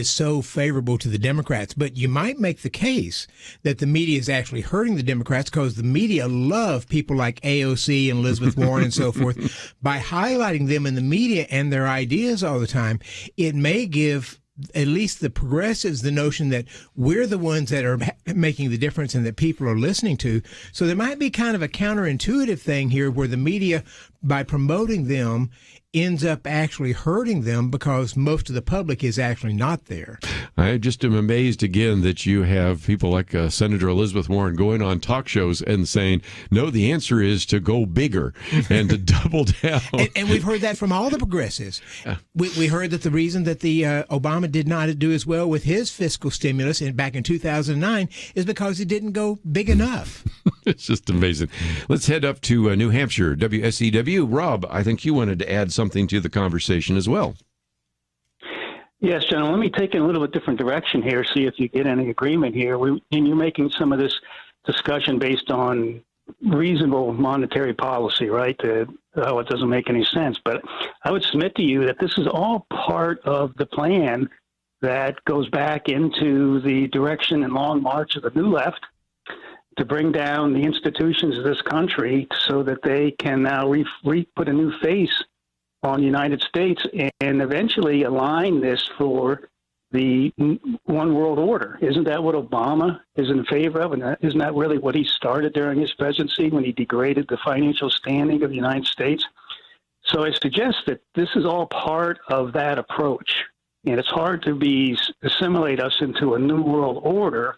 so favorable to the Democrats, but you might make the case that the media is actually hurting the Democrats because the media love people like AOC and Elizabeth Warren and so forth. By highlighting them in the media and their ideas all the time, it may give at least the progressives the notion that we're the ones that are making the difference and that people are listening to. So there might be kind of a counterintuitive thing here where the media, by promoting them, ends up actually hurting them because most of the public is actually not there. I just am amazed again that you have people like Senator Elizabeth Warren going on talk shows and saying, no, the answer is to go bigger and to double down. And we've heard that from all the progressives. We heard that the reason that the Obama did not do as well with his fiscal stimulus back in 2009 is because he didn't go big enough. It's just amazing. Let's head up to New Hampshire, WSEW. Rob, I think you wanted to add something to the conversation as well. Yes, John, let me take it a little bit different direction here, see if you get any agreement here. And you're making some of this discussion based on reasonable monetary policy, right? It doesn't make any sense. But I would submit to you that this is all part of the plan that goes back into the direction and long march of the New Left to bring down the institutions of this country so that they can now put a new face on the United States and eventually align this for the one world order. Isn't that what Obama is in favor of? And isn't that really what he started during his presidency when he degraded the financial standing of the United States? So I suggest that this is all part of that approach. And it's hard to assimilate us into a new world order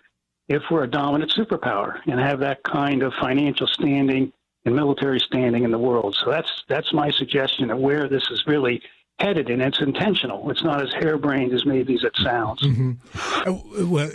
if we're a dominant superpower and have that kind of financial standing and military standing in the world. So that's my suggestion of where this is really headed, and it's intentional. It's not as harebrained as maybe as it sounds. Well,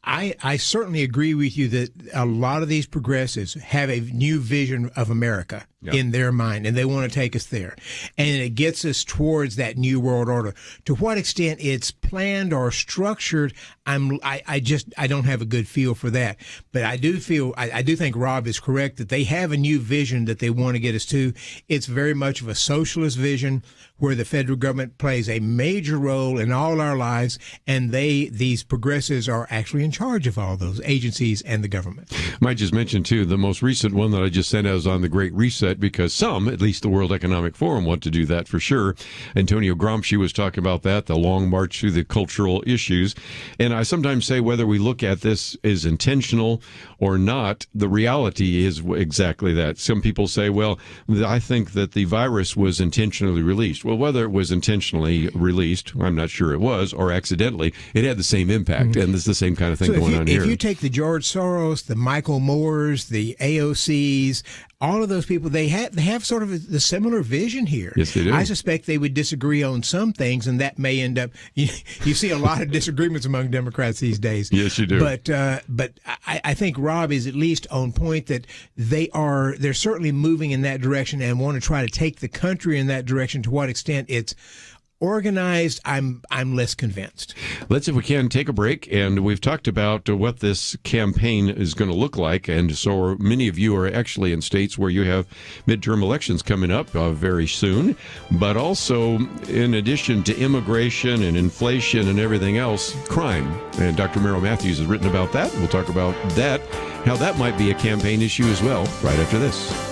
I certainly agree with you that a lot of these progressives have a new vision of America in their mind, and they want to take us there. And it gets us towards that new world order. To what extent it's planned or structured, I don't have a good feel for that. But I do think Rob is correct that they have a new vision that they want to get us to. It's very much of a socialist vision where the federal government plays a major role in all our lives, and these progressives are actually in charge of all those agencies and the government. Might just mention, too, the most recent one that I just sent out is on the Great Reset, because some, at least the World Economic Forum, want to do that for sure. Antonio Gramsci was talking about that, the long march through the cultural issues. And I sometimes say whether we look at this as intentional or not, the reality is exactly that. Some people say, well, I think that the virus was intentionally released. Well, whether it was intentionally released, I'm not sure it was, or accidentally, it had the same impact, and it's the same kind of thing going on here. If you take the George Soros, the Michael Moores, the AOCs, all of those people, they have sort of the similar vision here. Yes, they do. I suspect they would disagree on some things, and that may end up. You see a lot of disagreements among Democrats these days. Yes, you do. But I think Rob is at least on point that they're certainly moving in that direction and want to try to take the country in that direction. To what extent it's organized, I'm less convinced. Let's, if we can, take a break. And we've talked about what this campaign is going to look like. And so many of you are actually in states where you have midterm elections coming up very soon. But also, in addition to immigration and inflation and everything else, crime. And Dr. Merrill Matthews has written about that. We'll talk about that, how that might be a campaign issue as well, right after this.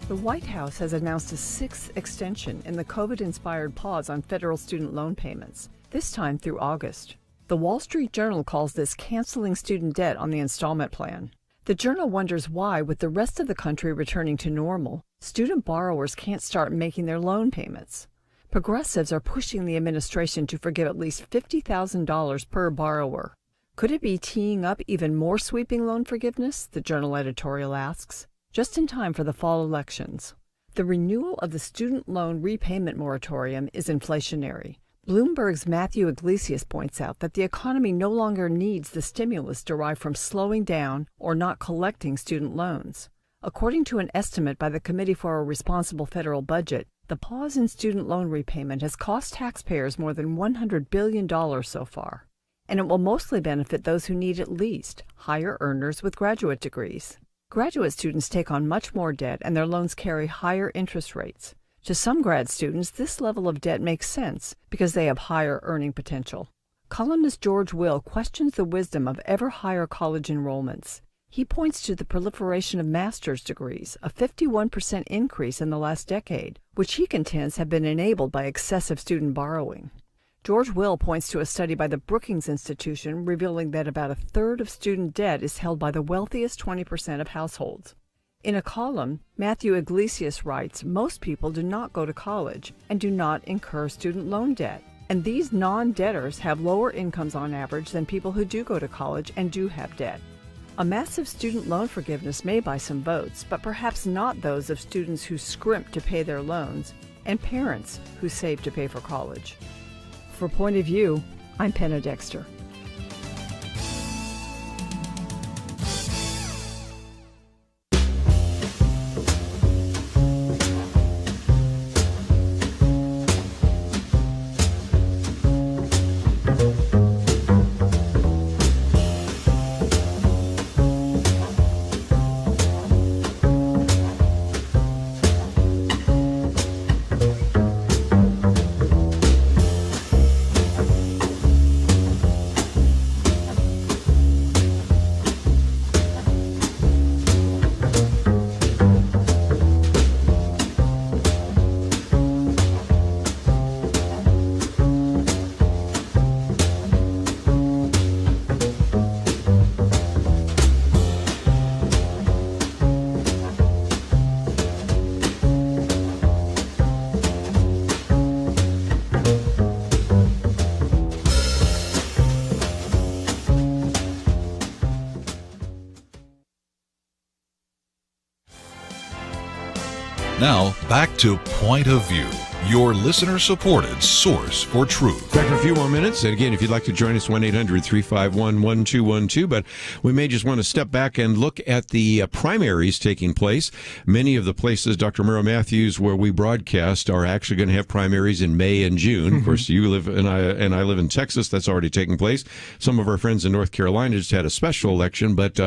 The White House has announced a sixth extension in the COVID-inspired pause on federal student loan payments, this time through August. The Wall Street Journal calls this canceling student debt on the installment plan. The Journal wonders why, with the rest of the country returning to normal, student borrowers can't start making their loan payments. Progressives are pushing the administration to forgive at least $50,000 per borrower. Could it be teeing up even more sweeping loan forgiveness, the Journal editorial asks, just in time for the fall elections? The renewal of the student loan repayment moratorium is inflationary. Bloomberg's Matthew Iglesias points out that the economy no longer needs the stimulus derived from slowing down or not collecting student loans. According to an estimate by the Committee for a Responsible Federal Budget, the pause in student loan repayment has cost taxpayers more than $100 billion so far, and it will mostly benefit those who need it least, higher earners with graduate degrees. Graduate students take on much more debt, and their loans carry higher interest rates. To some grad students, this level of debt makes sense because they have higher earning potential. Columnist George Will questions the wisdom of ever higher college enrollments. He points to the proliferation of master's degrees, a 51% increase in the last decade, which he contends have been enabled by excessive student borrowing. George Will points to a study by the Brookings Institution revealing that about a third of student debt is held by the wealthiest 20% of households. In a column, Matthew Iglesias writes, most people do not go to college and do not incur student loan debt, and these non-debtors have lower incomes on average than people who do go to college and do have debt. A massive student loan forgiveness may buy some votes, but perhaps not those of students who scrimp to pay their loans and parents who save to pay for college. For Point of View, I'm Penna Dexter. Now, back to Point of View. your listener-supported source for truth. Back in a few more minutes. And again, if you'd like to join us, 1-800-351-1212. But we may just want to step back and look at the primaries taking place. Many of the places, Dr. Merrill Matthews, where we broadcast are actually going to have primaries in May and June. Of course, you live and I live in Texas. That's already taking place. Some of our friends in North Carolina just had a special election, but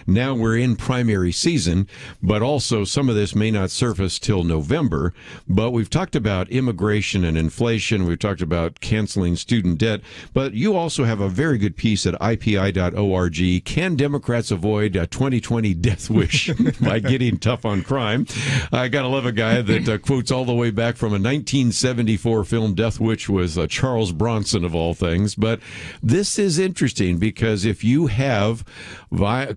now we're in primary season. But also, some of this may not surface till November. But we've talked about immigration and inflation. We've talked about canceling student debt. But you also have a very good piece at IPI.org. Can Democrats avoid a 2020 death wish by getting tough on crime? I got to love a guy that quotes all the way back from a 1974 film, Death Wish, was Charles Bronson of all things. But this is interesting because if you have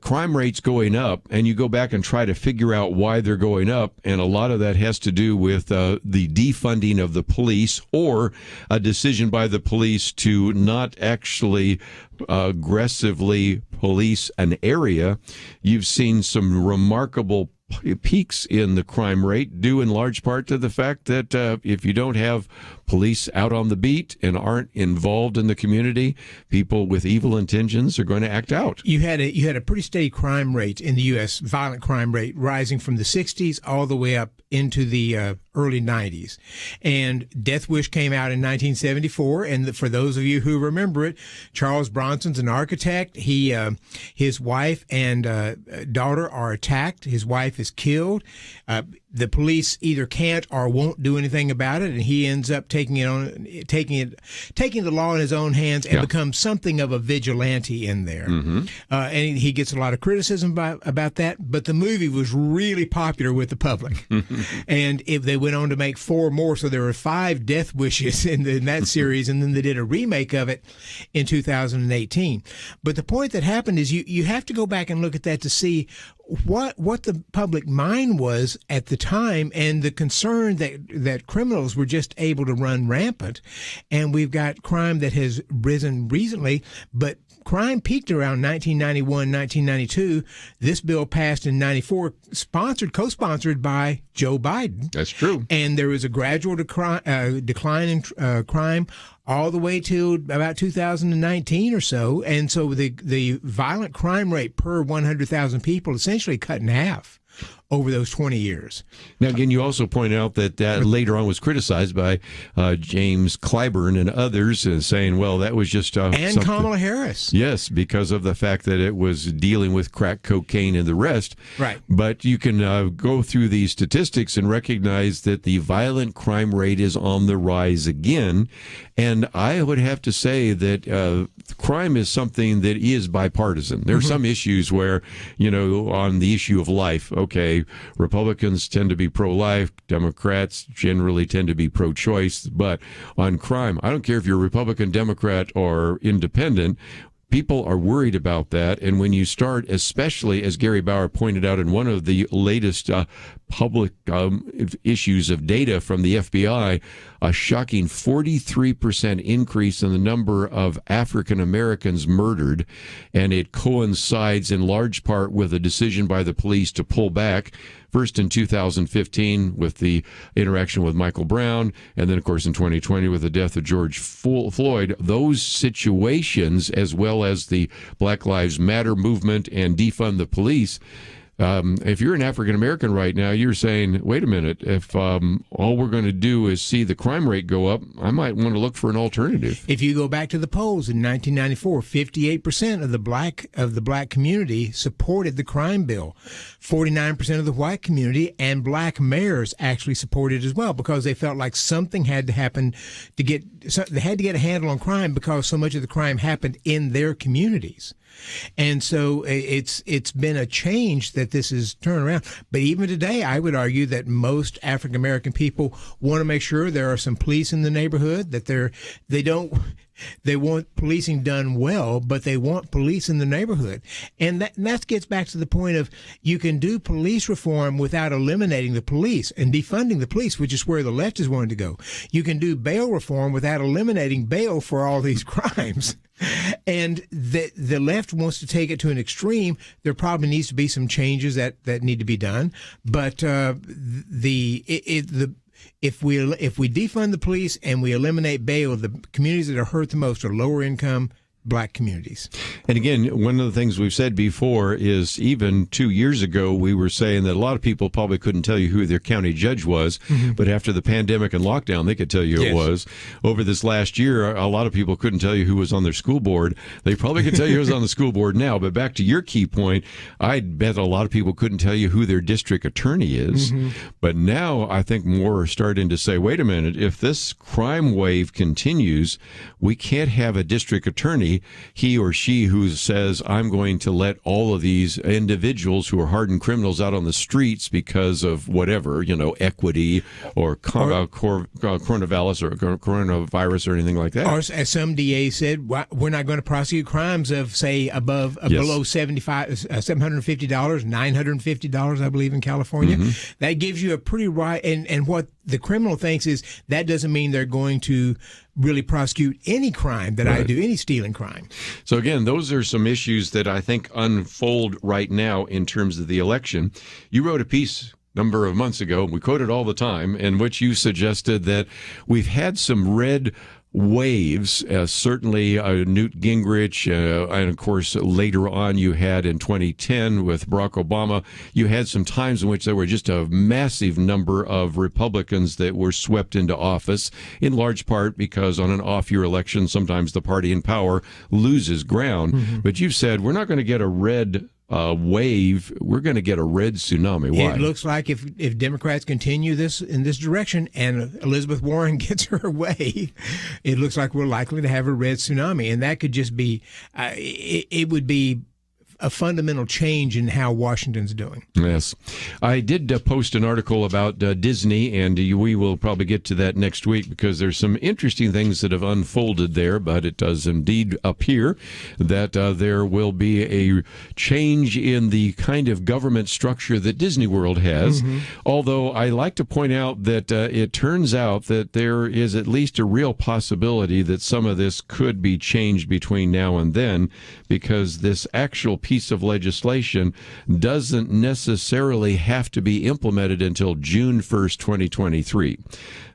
crime rates going up and you go back and try to figure out why they're going up, and a lot of that has to do with the defunding of the police or a decision by the police to not actually aggressively police an area, you've seen some remarkable peaks in the crime rate, due in large part to the fact that if you don't have police out on the beat and aren't involved in the community, people with evil intentions are going to act out. You had a pretty steady crime rate in the U.S., violent crime rate, rising from the 60s all the way up into the early 90s. And Death Wish came out in 1974. And for those of you who remember it, Charles Bronson's an architect. His wife and daughter are attacked. His wife is killed. The police either can't or won't do anything about it, and he ends up taking the law in his own hands and becomes something of a vigilante in there. And he gets a lot of criticism about that. But the movie was really popular with the public, and if they went on to make 4 more, so there were 5 Death Wishes in that series, and then they did a remake of it in 2018. But the point that happened is you have to go back and look at that to see what the public mind was at the time, and the concern that criminals were just able to run rampant. And we've got crime that has risen recently, but crime peaked around 1991, 1992. This bill passed in 94, co-sponsored by Joe Biden. That's true. And there was a gradual decline in crime all the way to about 2019 or so. And so the violent crime rate per 100,000 people essentially cut in half over those 20 years. Now, again, you also point out that later on was criticized by James Clyburn and others, saying, well, that was just and Kamala Harris. Yes, because of the fact that it was dealing with crack cocaine and the rest. Right. But you can go through these statistics and recognize that the violent crime rate is on the rise again. And I would have to say that crime is something that is bipartisan. There are some issues where, on the issue of life, okay, Republicans tend to be pro-life, Democrats generally tend to be pro-choice, but on crime, I don't care if you're Republican, Democrat, or independent, people are worried about that. And when you start, especially as Gary Bauer pointed out in one of the latest public issues of data from the FBI, a shocking 43% increase in the number of African Americans murdered. And it coincides in large part with a decision by the police to pull back. First in 2015 with the interaction with Michael Brown, and then, of course, in 2020 with the death of George Floyd. Those situations, as well as the Black Lives Matter movement and defund the police, if you're an African American right now, you're saying, wait a minute, if all we're going to do is see the crime rate go up, I might want to look for an alternative. If you go back to the polls in 1994, 58% of the black community supported the crime bill. 49% of the white community and black mayors actually supported it as well, because they felt like something had to happen they had to get a handle on crime because so much of the crime happened in their communities. And so it's been a change that this is turned around. But even today, I would argue that most African American people want to make sure there are some police in the neighborhood, that they want policing done well, but they want police in the neighborhood. And that gets back to the point of you can do police reform without eliminating the police and defunding the police, which is where the left is wanting to go. You can do bail reform without eliminating bail for all these crimes. And the left wants to take it to an extreme. There probably needs to be some changes that need to be done. But if we defund the police and we eliminate bail, the communities that are hurt the most are lower income Black communities. And again, one of the things we've said before is even 2 years ago, we were saying that a lot of people probably couldn't tell you who their county judge was, but after the pandemic and lockdown, they could tell you who it was. Over this last year, a lot of people couldn't tell you who was on their school board. They probably could tell you who's on the school board now, but back to your key point, I bet a lot of people couldn't tell you who their district attorney is. But now I think more are starting to say, wait a minute, if this crime wave continues, we can't have a district attorney, he or she who says, I'm going to let all of these individuals who are hardened criminals out on the streets because of whatever, equity or coronavirus or anything like that. Or as some DAs said, we're not going to prosecute crimes of, say, below $750, $950, I believe, in California. That gives you a pretty right, and what the criminal thinks is that doesn't mean they're going to really prosecute any crime that I do, any stealing crime. So again, those are some issues that I think unfold right now in terms of the election. You wrote a piece a number of months ago, we quote it all the time, in which you suggested that we've had some red waves, certainly Newt Gingrich, and of course later on you had in 2010 with Barack Obama, you had some times in which there were just a massive number of Republicans that were swept into office, in large part because on an off-year election, sometimes the party in power loses ground. But you've said we're not going to get a red wave, we're going to get a red tsunami. Why? It looks like if Democrats continue in this direction and Elizabeth Warren gets her way, it looks like we're likely to have a red tsunami. And that could just be, it would be a fundamental change in how Washington's doing. Yes. I did post an article about Disney, and we will probably get to that next week because there's some interesting things that have unfolded there, but it does indeed appear that there will be a change in the kind of government structure that Disney World has. Although I like to point out that it turns out that there is at least a real possibility that some of this could be changed between now and then, because this actual piece of legislation doesn't necessarily have to be implemented until June 1st, 2023.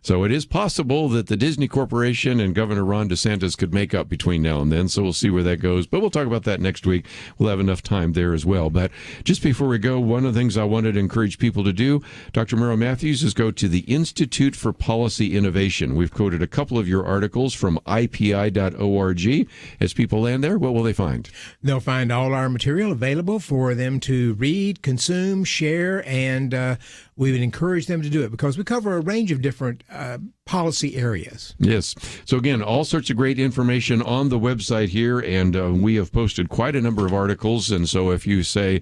So it is possible that the Disney Corporation and Governor Ron DeSantis could make up between now and then, so we'll see where that goes. But we'll talk about that next week. We'll have enough time there as well. But just before we go, one of the things I wanted to encourage people to do, Dr. Merrill Matthews, is go to the Institute for Policy Innovation. We've quoted a couple of your articles from IPI.org. As people land there, what will they find? They'll find all our material available for them to read, consume, share, and we would encourage them to do it because we cover a range of different policy areas. Yes. So again, all sorts of great information on the website here, and we have posted quite a number of articles. And so if you say,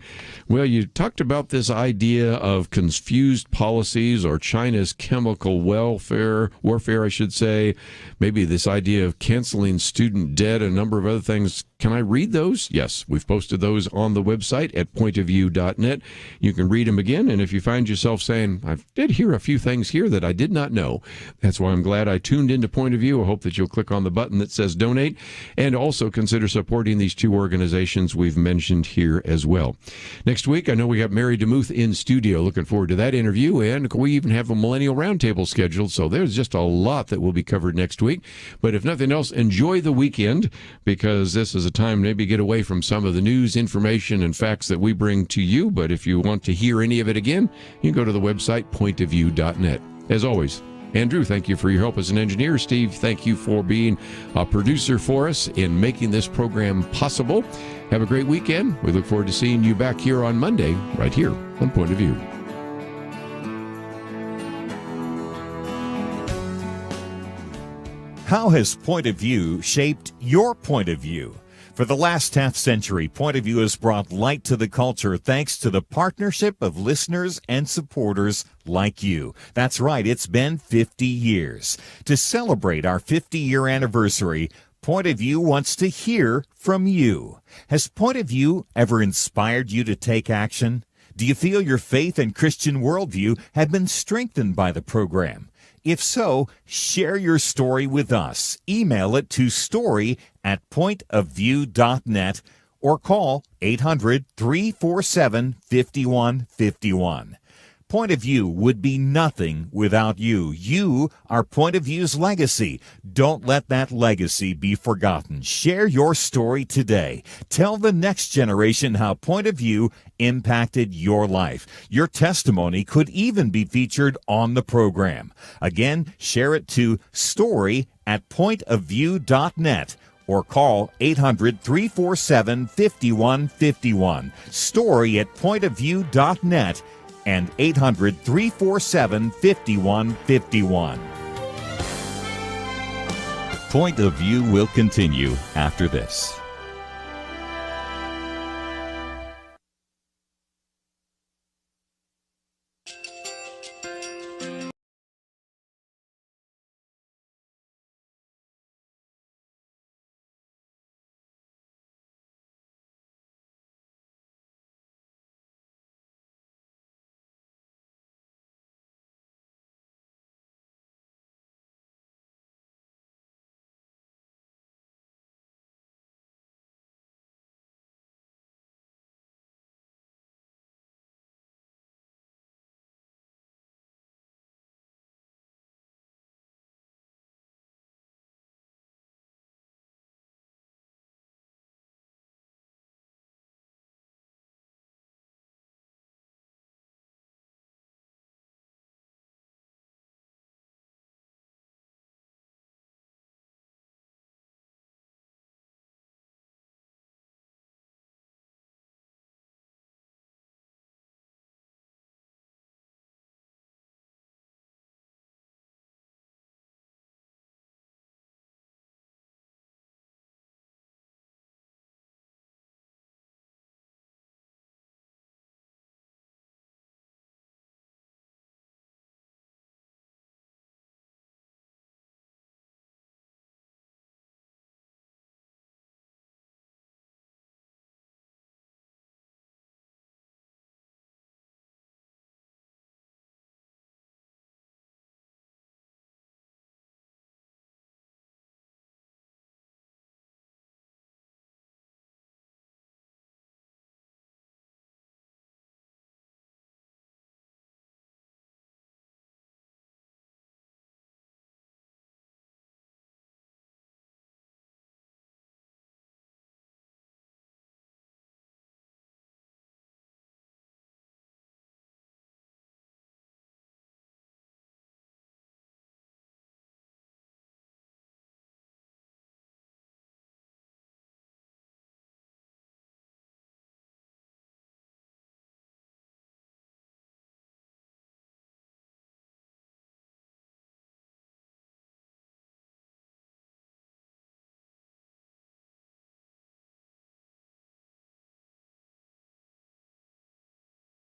well, you talked about this idea of confused policies or China's chemical warfare, I should say, maybe this idea of canceling student debt, a number of other things. Can I read those? Yes, we've posted those on the website at pointofview.net. You can read them again, and if you find yourself saying, I did hear a few things here that I did not know, that's why I'm glad I tuned into Point of View. I hope that you'll click on the button that says donate, and also consider supporting these two organizations we've mentioned here as well. Next week, I know we got Mary DeMuth in studio. Looking forward to that interview, and we even have a Millennial Roundtable scheduled, so there's just a lot that will be covered next week. But if nothing else, enjoy the weekend, because this is a time to maybe get away from some of the news, information, and facts that we bring to you. But if you want to hear any of it again, you can go to the website pointofview.net. As always, Andrew, thank you for your help as an engineer. Steve, thank you for being a producer for us in making this program possible. Have a great weekend. We look forward to seeing you back here on Monday, right here on Point of View. How has Point of View shaped your point of view? For the last half-century, Point of View has brought light to the culture thanks to the partnership of listeners and supporters like you. That's right, it's been 50 years. To celebrate our 50-year anniversary, Point of View wants to hear from you. Has Point of View ever inspired you to take action? Do you feel your faith and Christian worldview have been strengthened by the program? If so, share your story with us. Email it to story@pointofview.net or call 800-347-5151. Point of View would be nothing without you. You are Point of View's legacy. Don't let that legacy be forgotten. Share your story today. Tell the next generation how Point of View impacted your life. Your testimony could even be featured on the program. Again, share it to story@pointofview.net or call 800-347-5151. Story@pointofview.net and 800-347-5151. Point of View will continue after this.